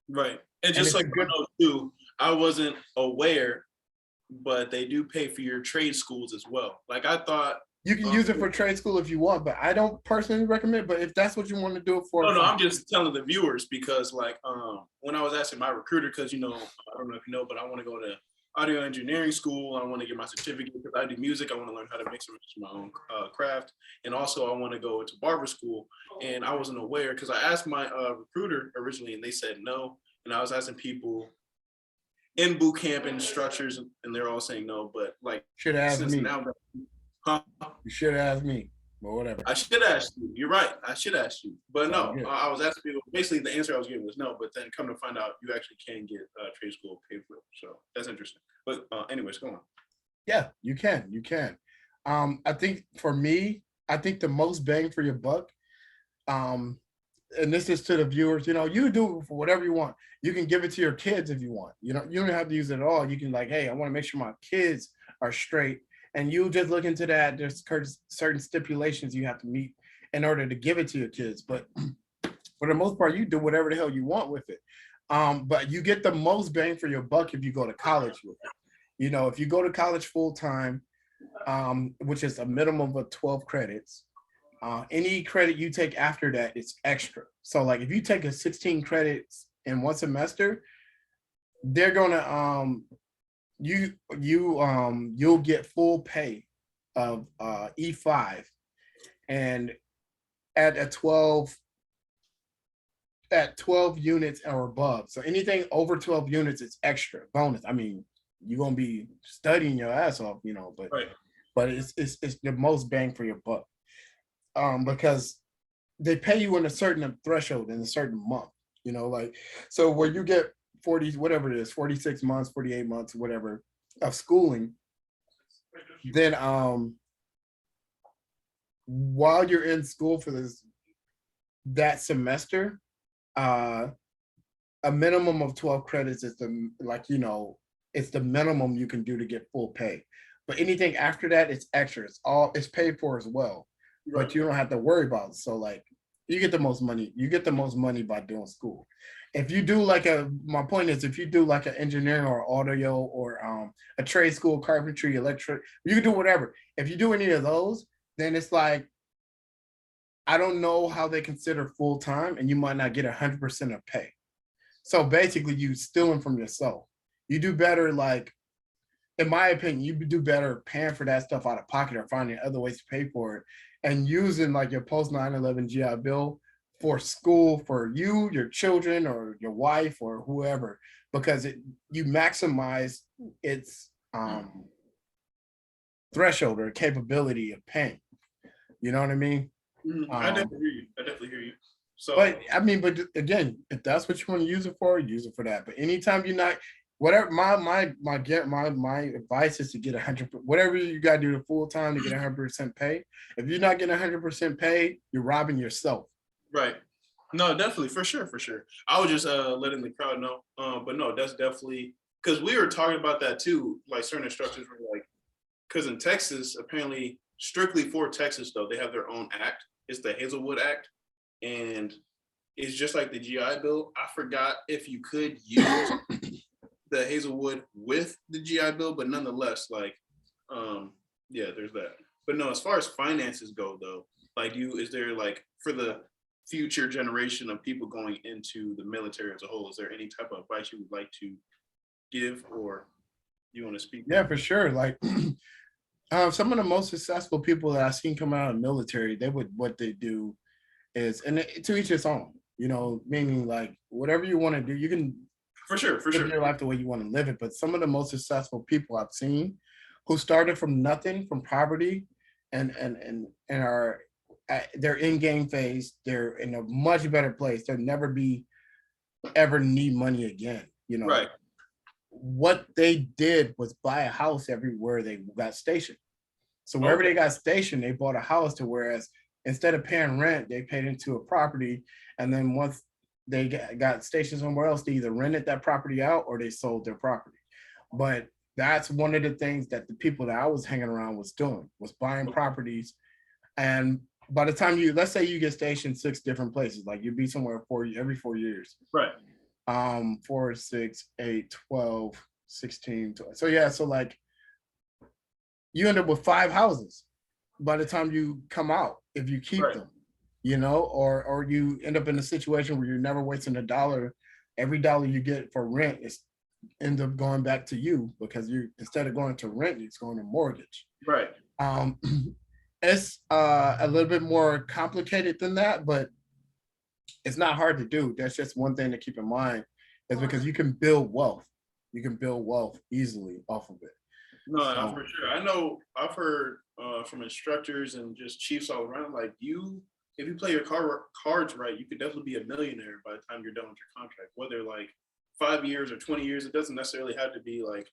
Right. And just like you know too, I wasn't aware, but they do pay for your trade schools as well. Like I thought you can use it for trade school if you want, but I don't personally recommend it. But if that's what you want to do it for, no, I'm just telling the viewers because like when I was asking my recruiter, because you know, I don't know if you know, but I want to go to audio engineering school. I want to get my certificate because I do music. I want to learn how to mix and match my own craft, and also I want to go to barber school. And I wasn't aware because I asked my recruiter originally, and they said no. And I was asking people in boot camp and structures, and they're all saying no. But like, should ask me. Now, you should ask me, but whatever. I should ask you. You're right. I should ask you, but no. I was asking people. Basically, the answer I was giving was no. But then, come to find out, you actually can get trade school paid for. So that's interesting. But anyways, go on. Yeah, you can. I think for me, I think the most bang for your buck, um, and this is to the viewers, you do it for whatever you want. You can give it to your kids if you want. You don't have to use it at all. You can like, hey, I want to make sure my kids are straight. And you just look into that. There's certain stipulations you have to meet in order to give it to your kids. But for the most part, you do whatever the hell you want with it. But you get the most bang for your buck if you go to college with it. If you go to college full time, which is a minimum of 12 credits, any credit you take after that is extra. So like if you take a 16 credits in one semester, they're gonna you'll get full pay of E5 and at a 12 units or above. So anything over 12 units is extra bonus. I mean, you're gonna be studying your ass off, but Right. but it's the most bang for your buck. Because they pay you in a certain threshold in a certain month, like so where you get 40, whatever it is, 46 months, 48 months, whatever of schooling, then while you're in school for that semester, uh a minimum of 12 credits is it's the minimum you can do to get full pay. But anything after that, it's extra. It's paid for as well. Right. But you don't have to worry about it. So like you get the most money. You get the most money by doing school. If you do my point is if you do like an engineering or audio or a trade school, carpentry, electric, you can do whatever. If you do any of those, then it's like I don't know how they consider full time, and you might not get 100% of pay. So basically, you stealing from yourself. You do better, like, in my opinion, you do better paying for that stuff out of pocket or finding other ways to pay for it and using like your post 9/11 GI Bill for school for you, your children, or your wife or whoever, because you maximize its threshold or capability of paying. You know what I mean? I definitely hear you. I definitely hear you. So, but I mean, but again, if that's what you want to use it for, use it for that. But anytime you're not, whatever my advice is to get 100, whatever you got to do to full time to get 100% pay. If you're not getting 100% paid, you're robbing yourself. right. No, definitely, for sure, for sure. I was just letting the crowd know. But no, that's definitely because we were talking about that too. Like certain instructors were like, because in Texas, apparently, strictly for Texas though, they have their own act. It's the Hazelwood Act, and it's just like the GI Bill. I forgot if you could use the Hazelwood with the GI Bill, but nonetheless, like, yeah, there's that. But no, as far as finances go, though, like, is there like for the future generation of people going into the military as a whole, is there any type of advice you would like to give or you want to speak? Yeah, for sure. Like some of the most successful people that I've seen come out of the military, what they do is, and to each its own, meaning like whatever you want to do, you can for sure live your life the way you want to live it. But some of the most successful people I've seen who started from nothing, from poverty, and are at their in-game phase, they're in a much better place. They'll never be ever need money again. Right. What they did was buy a house everywhere they got stationed. So wherever they got stationed, they bought a house to whereas instead of paying rent, they paid into a property. And then once they got stationed somewhere else, they either rented that property out or they sold their property. But that's one of the things that the people that I was hanging around was doing, was buying properties. And by the time let's say you get stationed 6 different places, like you'd be somewhere every 4 years. Right. 4, 6, 8, 12, 16. 20. So yeah, so like you end up with 5 houses by the time you come out, if you keep them, or you end up in a situation where you're never wasting a dollar. Every dollar you get for rent is ends up going back to you because you instead of going to rent, it's going to mortgage. Right. It's a little bit more complicated than that, but it's not hard to do. That's just one thing to keep in mind, is because you can build wealth. You can build wealth easily off of it. No, for sure. I know I've heard from instructors and just chiefs all around, like if you play your cards right, you could definitely be a millionaire by the time you're done with your contract, whether like 5 years or 20 years. It doesn't necessarily have to be like,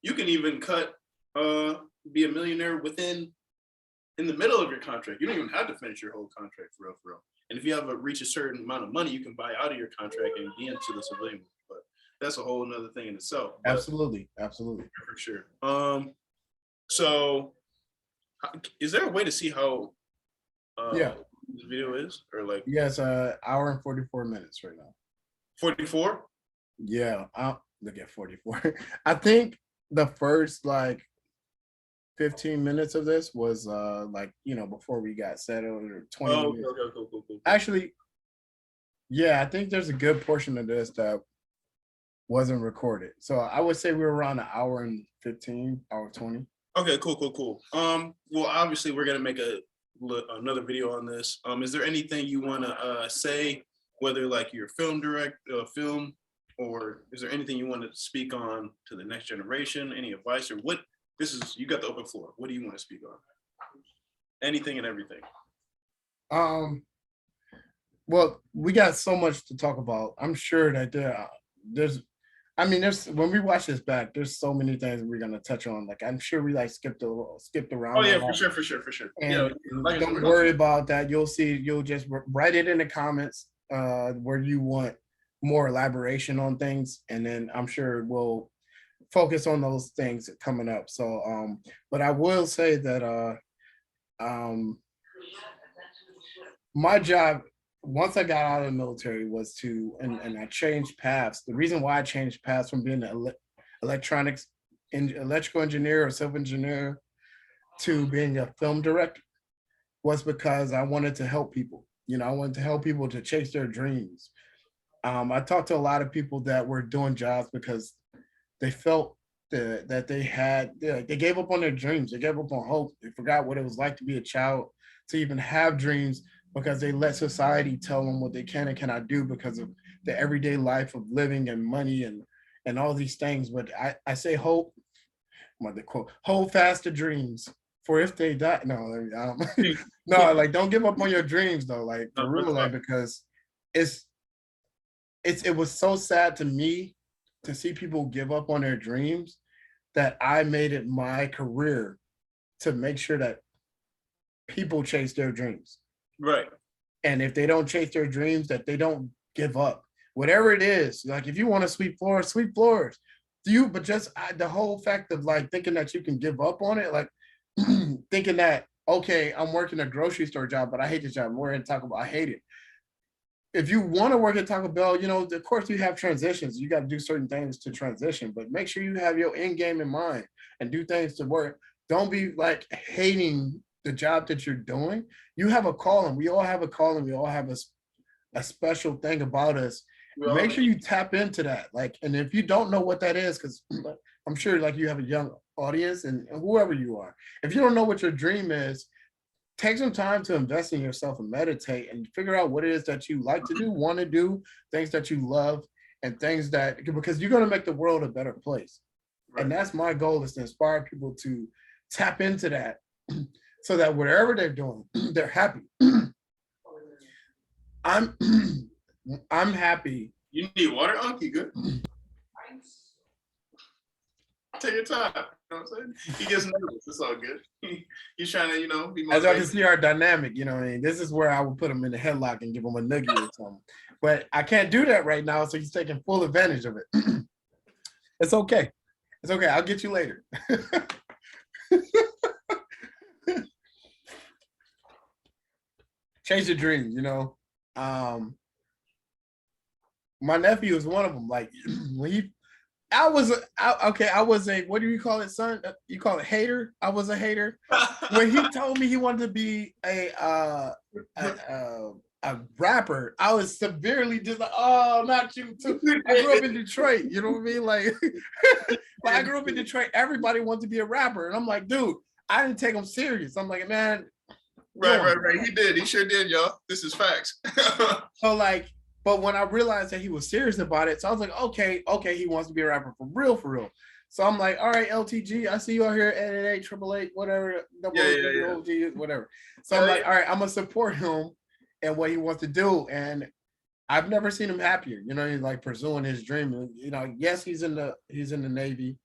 you can even be a millionaire within in the middle of your contract. You don't even have to finish your whole contract for real. And if you have reach a certain amount of money, you can buy out of your contract and be into the civilian. But that's a whole another thing in itself. But Absolutely. for sure. So is there a way to see how Yeah. the video is, or like Yes, hour and 44 minutes right now. 44? Yeah, I'll look at 44. I think the first like 15 minutes of this was like, before we got settled, or 20 Oh, minutes. okay, cool. Actually, yeah, I think there's a good portion of this that wasn't recorded. So I would say we were around an hour and 15, hour 20. Okay, cool. Well, obviously we're gonna make another video on this. Is there anything you want to say, whether like your film, or is there anything you want to speak on to the next generation? Any advice, or what? You got the open floor. What do you want to speak on? Anything and everything. Well, we got so much to talk about. I'm sure that there's when we watch this back, there's so many things we're gonna touch on. Like I'm sure we like skipped around. Oh yeah, for sure. And don't worry about that. You'll just write it in the comments where you want more elaboration on things, and then I'm sure we'll focus on those things coming up. So but I will say that my job once I got out of the military was and I changed paths. The reason why I changed paths from being an electrical engineer or civil engineer to being a film director was because I wanted to help people. I wanted to help people to chase their dreams. I talked to a lot of people that were doing jobs because they felt that they gave up on their dreams. They gave up on hope. They forgot what it was like to be a child, to even have dreams, because they let society tell them what they can and cannot do because of the everyday life of living and money and all these things. But I say hope, the quote, hold fast to dreams, for if they die. No, no, like don't give up on your dreams though, like for real, like because it was so sad to me to see people give up on their dreams that I made it my career to make sure that people chase their dreams. Right. And if they don't chase their dreams, that they don't give up. Whatever it is, like if you want to sweep floors, but just the whole fact of like thinking that you can give up on it, like thinking that, okay, I'm working a grocery store job, but I hate this job. We're going to talk about, I hate it. If you want to work at Taco Bell, of course you have transitions. You got to do certain things to transition, but make sure you have your end game in mind and do things to work. Don't be like hating the job that you're doing. You have a calling. We all have a calling. We all have a special thing about us. Make sure you tap into that. Like, and if you don't know what that is, because I'm sure like you have a young audience and whoever you are, if you don't know what your dream is, take some time to invest in yourself and meditate and figure out what it is that you like to do, want to do, things that you love, and things that, because you're going to make the world a better place. Right. And that's my goal, is to inspire people to tap into that so that whatever they're doing, they're happy. I'm happy. You need water? Oh, you good? Take your time. You know what I'm saying? He gets nervous. It's all good. He's trying to, be motivated. As I can see our dynamic, this is where I would put him in the headlock and give him a nugget or something. But I can't do that right now, so he's taking full advantage of it. It's okay. It's okay. I'll get you later. Chase your dreams, my nephew is one of them. Like when I was a, what do you call it, son? You call it hater? I was a hater. When he told me he wanted to be a rapper, I was severely just like, oh, not you too. I grew up in Detroit, you know what I mean? Like, but I grew up in Detroit. Everybody wanted to be a rapper. And I'm like, dude, I didn't take him serious. I'm like, man. Right. He did. He sure did, y'all. This is facts. So like, but when I realized that he was serious about it, so I was like, okay, he wants to be a rapper for real. So I'm like, all right, LTG, I see you out here at 888, whatever, whatever. So I'm like, all right, I'm gonna support him and what he wants to do. And I've never seen him happier. He's like pursuing his dream. Yes, he's in the Navy,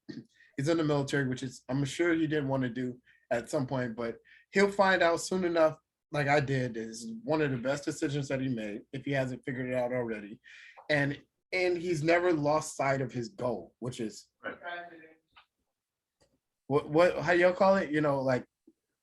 he's in the military, which is, I'm sure he didn't want to do. at some point, but he'll find out soon enough, like I did, is one of the best decisions that he made if he hasn't figured it out already. And he's never lost sight of his goal, which is Right. what how y'all call it? Like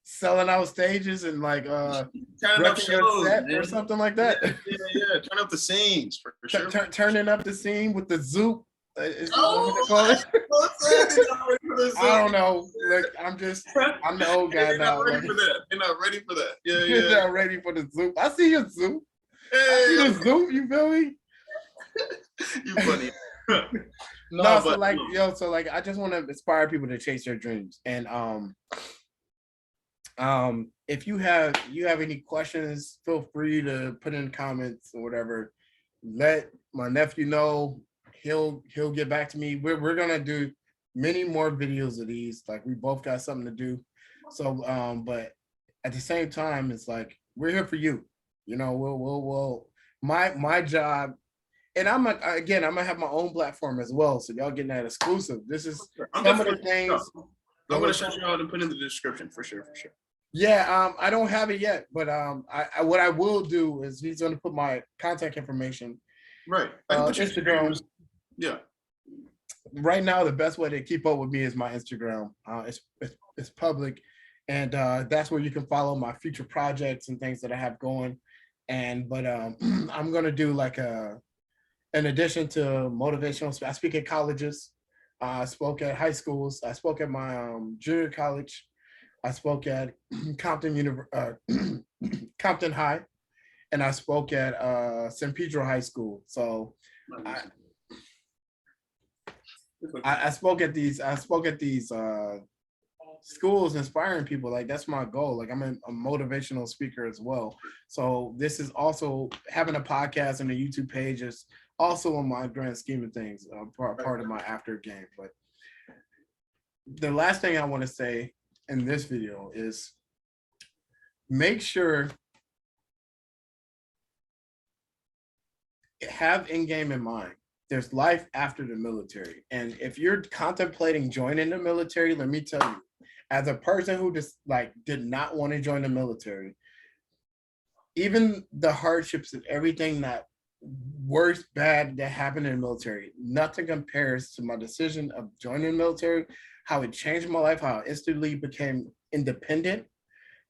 selling out stages and like Turning up wrecking a shows, set man. or something like Yeah, that. yeah. Turn up the scenes for sure. Turning up the scene with the zoop. Is that what they Oh, call it? they're not ready for this. I don't know. Like I'm the old guy They're now. not ready Like, for that. They're not ready for that. Yeah, you're yeah. not ready for the zoop. I see your zoop. I see Hey, the zoop. You feel me? you funny. No, so but like, so like, I just want to inspire people to chase their dreams. And if you have any questions, feel free to put in comments or whatever. Let my nephew know. He'll get back to me. We're gonna do many more videos of these. Like, we both got something to do. So but at the same time, it's like, we're here for you. We'll my job. And I'm gonna have my own platform as well. So y'all getting that exclusive. This is some of the things. I'm gonna shout you out and put in the description for sure. Yeah, I don't have it yet, but what I will do is he's gonna put my contact information. Right. I can put Instagram. Yeah. Right now, the best way to keep up with me is my Instagram. It's public, and that's where you can follow my future projects and things that I have going. But I'm gonna do like in addition to motivational, I speak at colleges. I spoke at high schools. I spoke at my junior college. I spoke at Compton Compton High, and I spoke at San Pedro High School. So I spoke at these schools, inspiring people. Like, that's my goal. Like, I'm a motivational speaker as well. So this is also having a podcast and a YouTube page is also on my grand scheme of things, part of my after game. But the last thing I want to say in this video is make sure have in game in mind. There's life after the military. And if you're contemplating joining the military, let me tell you, as a person who just did not want to join the military, even the hardships and everything that worst bad that happened in the military, nothing compares to my decision of joining the military, how it changed my life, how I instantly became independent,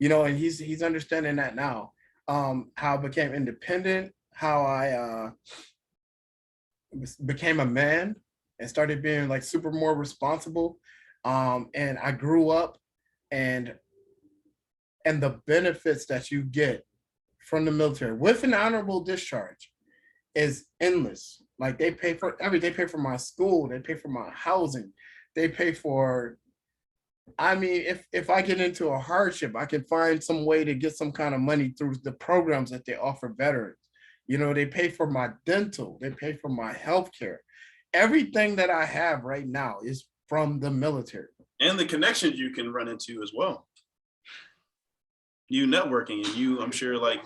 and he's understanding that now. How I became independent, how I became a man and started being like super more responsible. And I grew up, and the benefits that you get from the military with an honorable discharge is endless. Like, they pay for everything. They pay for my school. They pay for my housing. They pay for, I mean, if I get into a hardship, I can find some way to get some kind of money through the programs that they offer veterans. They pay for my dental. They pay for my healthcare. Everything that I have right now is from the military. And the connections you can run into as well. You networking, and I'm sure, like,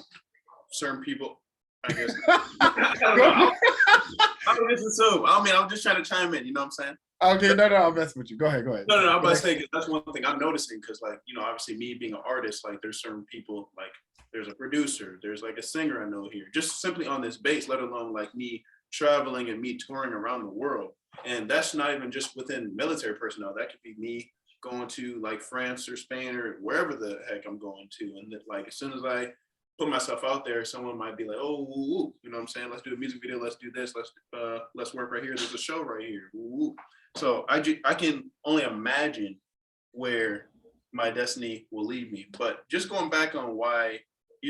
certain people, I guess. I don't know. I'm just trying to chime in. You know what I'm saying? Okay, no, I'll mess with you. Go ahead. No, I'm about to say, that's one thing I'm noticing, because, like, obviously me being an artist, like, there's certain people, like, there's a producer, there's like a singer I know here, just simply on this base, let alone like me traveling and me touring around the world. And that's not even just within military personnel. That could be me going to like France or Spain or wherever the heck I'm going to. And like, as soon as I put myself out there, someone might be like, oh, woo, you know what I'm saying? Let's do a music video. Let's do this. Let's work right here. There's a show right here. Woo. So I can only imagine where my destiny will lead me. But just going back on why,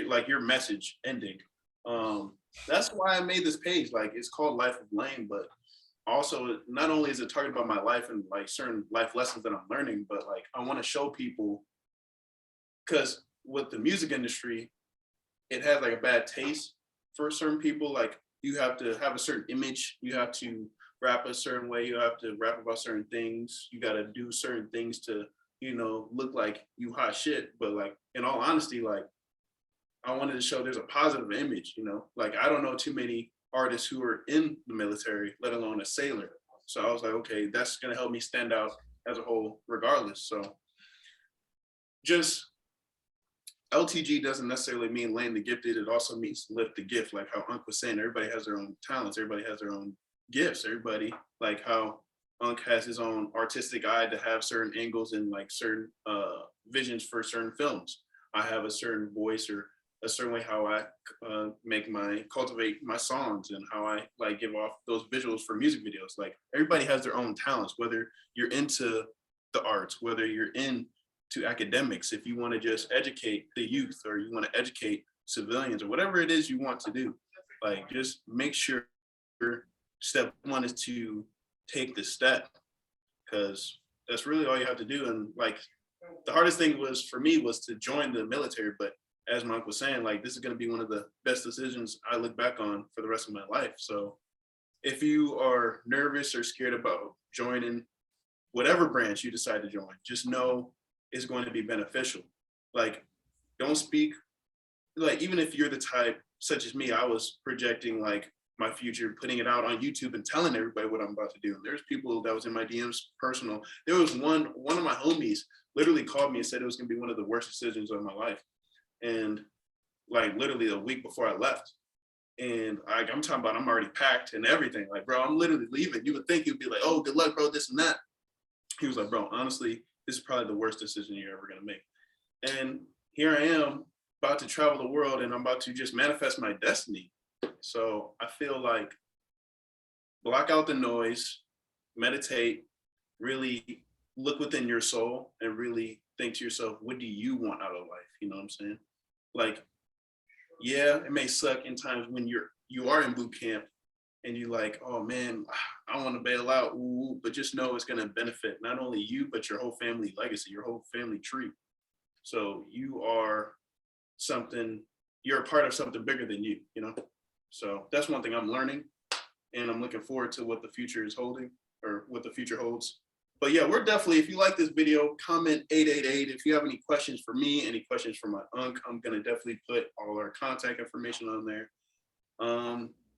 like, your message ending, that's why I made this page. Like, it's called Life of Lane, but also not only is it targeted about my life and like certain life lessons that I'm learning, but like I want to show people, because with the music industry, it has like a bad taste for certain people. Like, you have to have a certain image, you have to rap a certain way, you have to rap about certain things, you got to do certain things to look like you hot shit. But like, in all honesty, like, I wanted to show there's a positive image, like, I don't know too many artists who are in the military, let alone a sailor. So I was like, okay, that's going to help me stand out as a whole regardless. So just LTG doesn't necessarily mean lame the gifted. It also means lift the gift. Like how Unc was saying, everybody has their own talents. Everybody has their own gifts. Everybody, like how Unc has his own artistic eye to have certain angles and like certain visions for certain films. I have a certain voice or a certain way how I cultivate my songs and how I like give off those visuals for music videos. Like everybody has their own talents, whether you're into the arts, whether you're into academics, if you want to just educate the youth or you want to educate civilians or whatever it is you want to do, like just make sure step one is to take the step, because that's really all you have to do. And like the hardest thing was for me was to join the military, but as Mike was saying, like this is going to be one of the best decisions I look back on for the rest of my life. So if you are nervous or scared about joining whatever branch you decide to join, just know it's going to be beneficial. Like don't speak, like even if you're the type such as me, I was projecting like my future, putting it out on YouTube and telling everybody what I'm about to do. And there's people that was in my DMs personal. There was one of my homies literally called me and said it was gonna be one of the worst decisions of my life. And like literally a week before I left. And I'm talking about I'm already packed and everything. Like, bro, I'm literally leaving. You would think he'd be like, oh, good luck, bro, this and that. He was like, bro, honestly, this is probably the worst decision you're ever gonna make. And here I am about to travel the world and I'm about to just manifest my destiny. So I feel like block out the noise, meditate, really look within your soul and really think to yourself, what do you want out of life? You know what I'm saying? Like, yeah, it may suck in times when you are in boot camp and you're like, oh man, I want to bail out. Ooh, but just know it's going to benefit not only you, but your whole family legacy, your whole family tree. So you're a part of something bigger than you, you know? So that's one thing I'm learning, and I'm looking forward to what the future is holding or what the future holds. But yeah, we're definitely, if you like this video, comment 888. If you have any questions for me, any questions for my unc, I'm gonna definitely put all our contact information on there.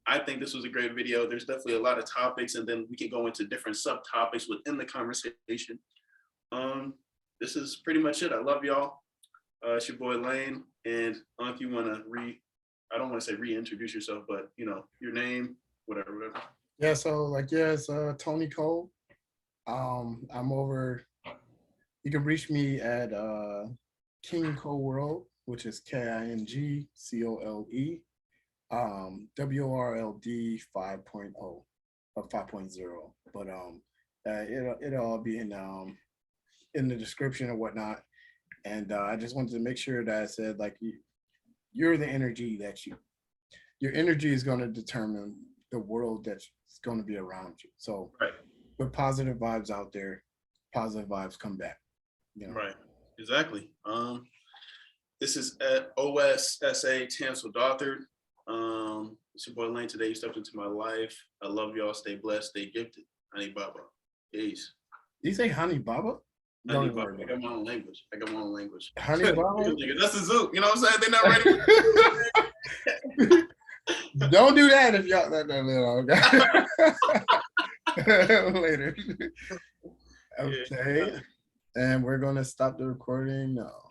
I think this was a great video. There's definitely a lot of topics, and then we can go into different subtopics within the conversation. This is pretty much it. I love y'all. It's your boy Lane, and Unc, you wanna I don't want to say reintroduce yourself, but you know, your name, whatever. Yeah, so like it's Tony Cole. I'm over, you can reach me at King Cole World, which is KINGCOLE, WRLD 5.0 or 5.0. But it'll all be in the description or whatnot. And I just wanted to make sure that I said, like, you're the energy your energy is going to determine the world that's going to be around you. So right. Put positive vibes out there, positive vibes come back. You know? Right, exactly. This is at OSSA Tansel Dothard. It's your boy Lane. Today you stepped into my life. I love y'all. Stay blessed, stay gifted. Honey Baba. Peace. Did you say Honey Baba? Honey Baba. I got my own language. Honey Baba? That's a zoo. You know what I'm saying? They're not ready. Don't do that if y'all later. Okay. And we're gonna stop the recording now.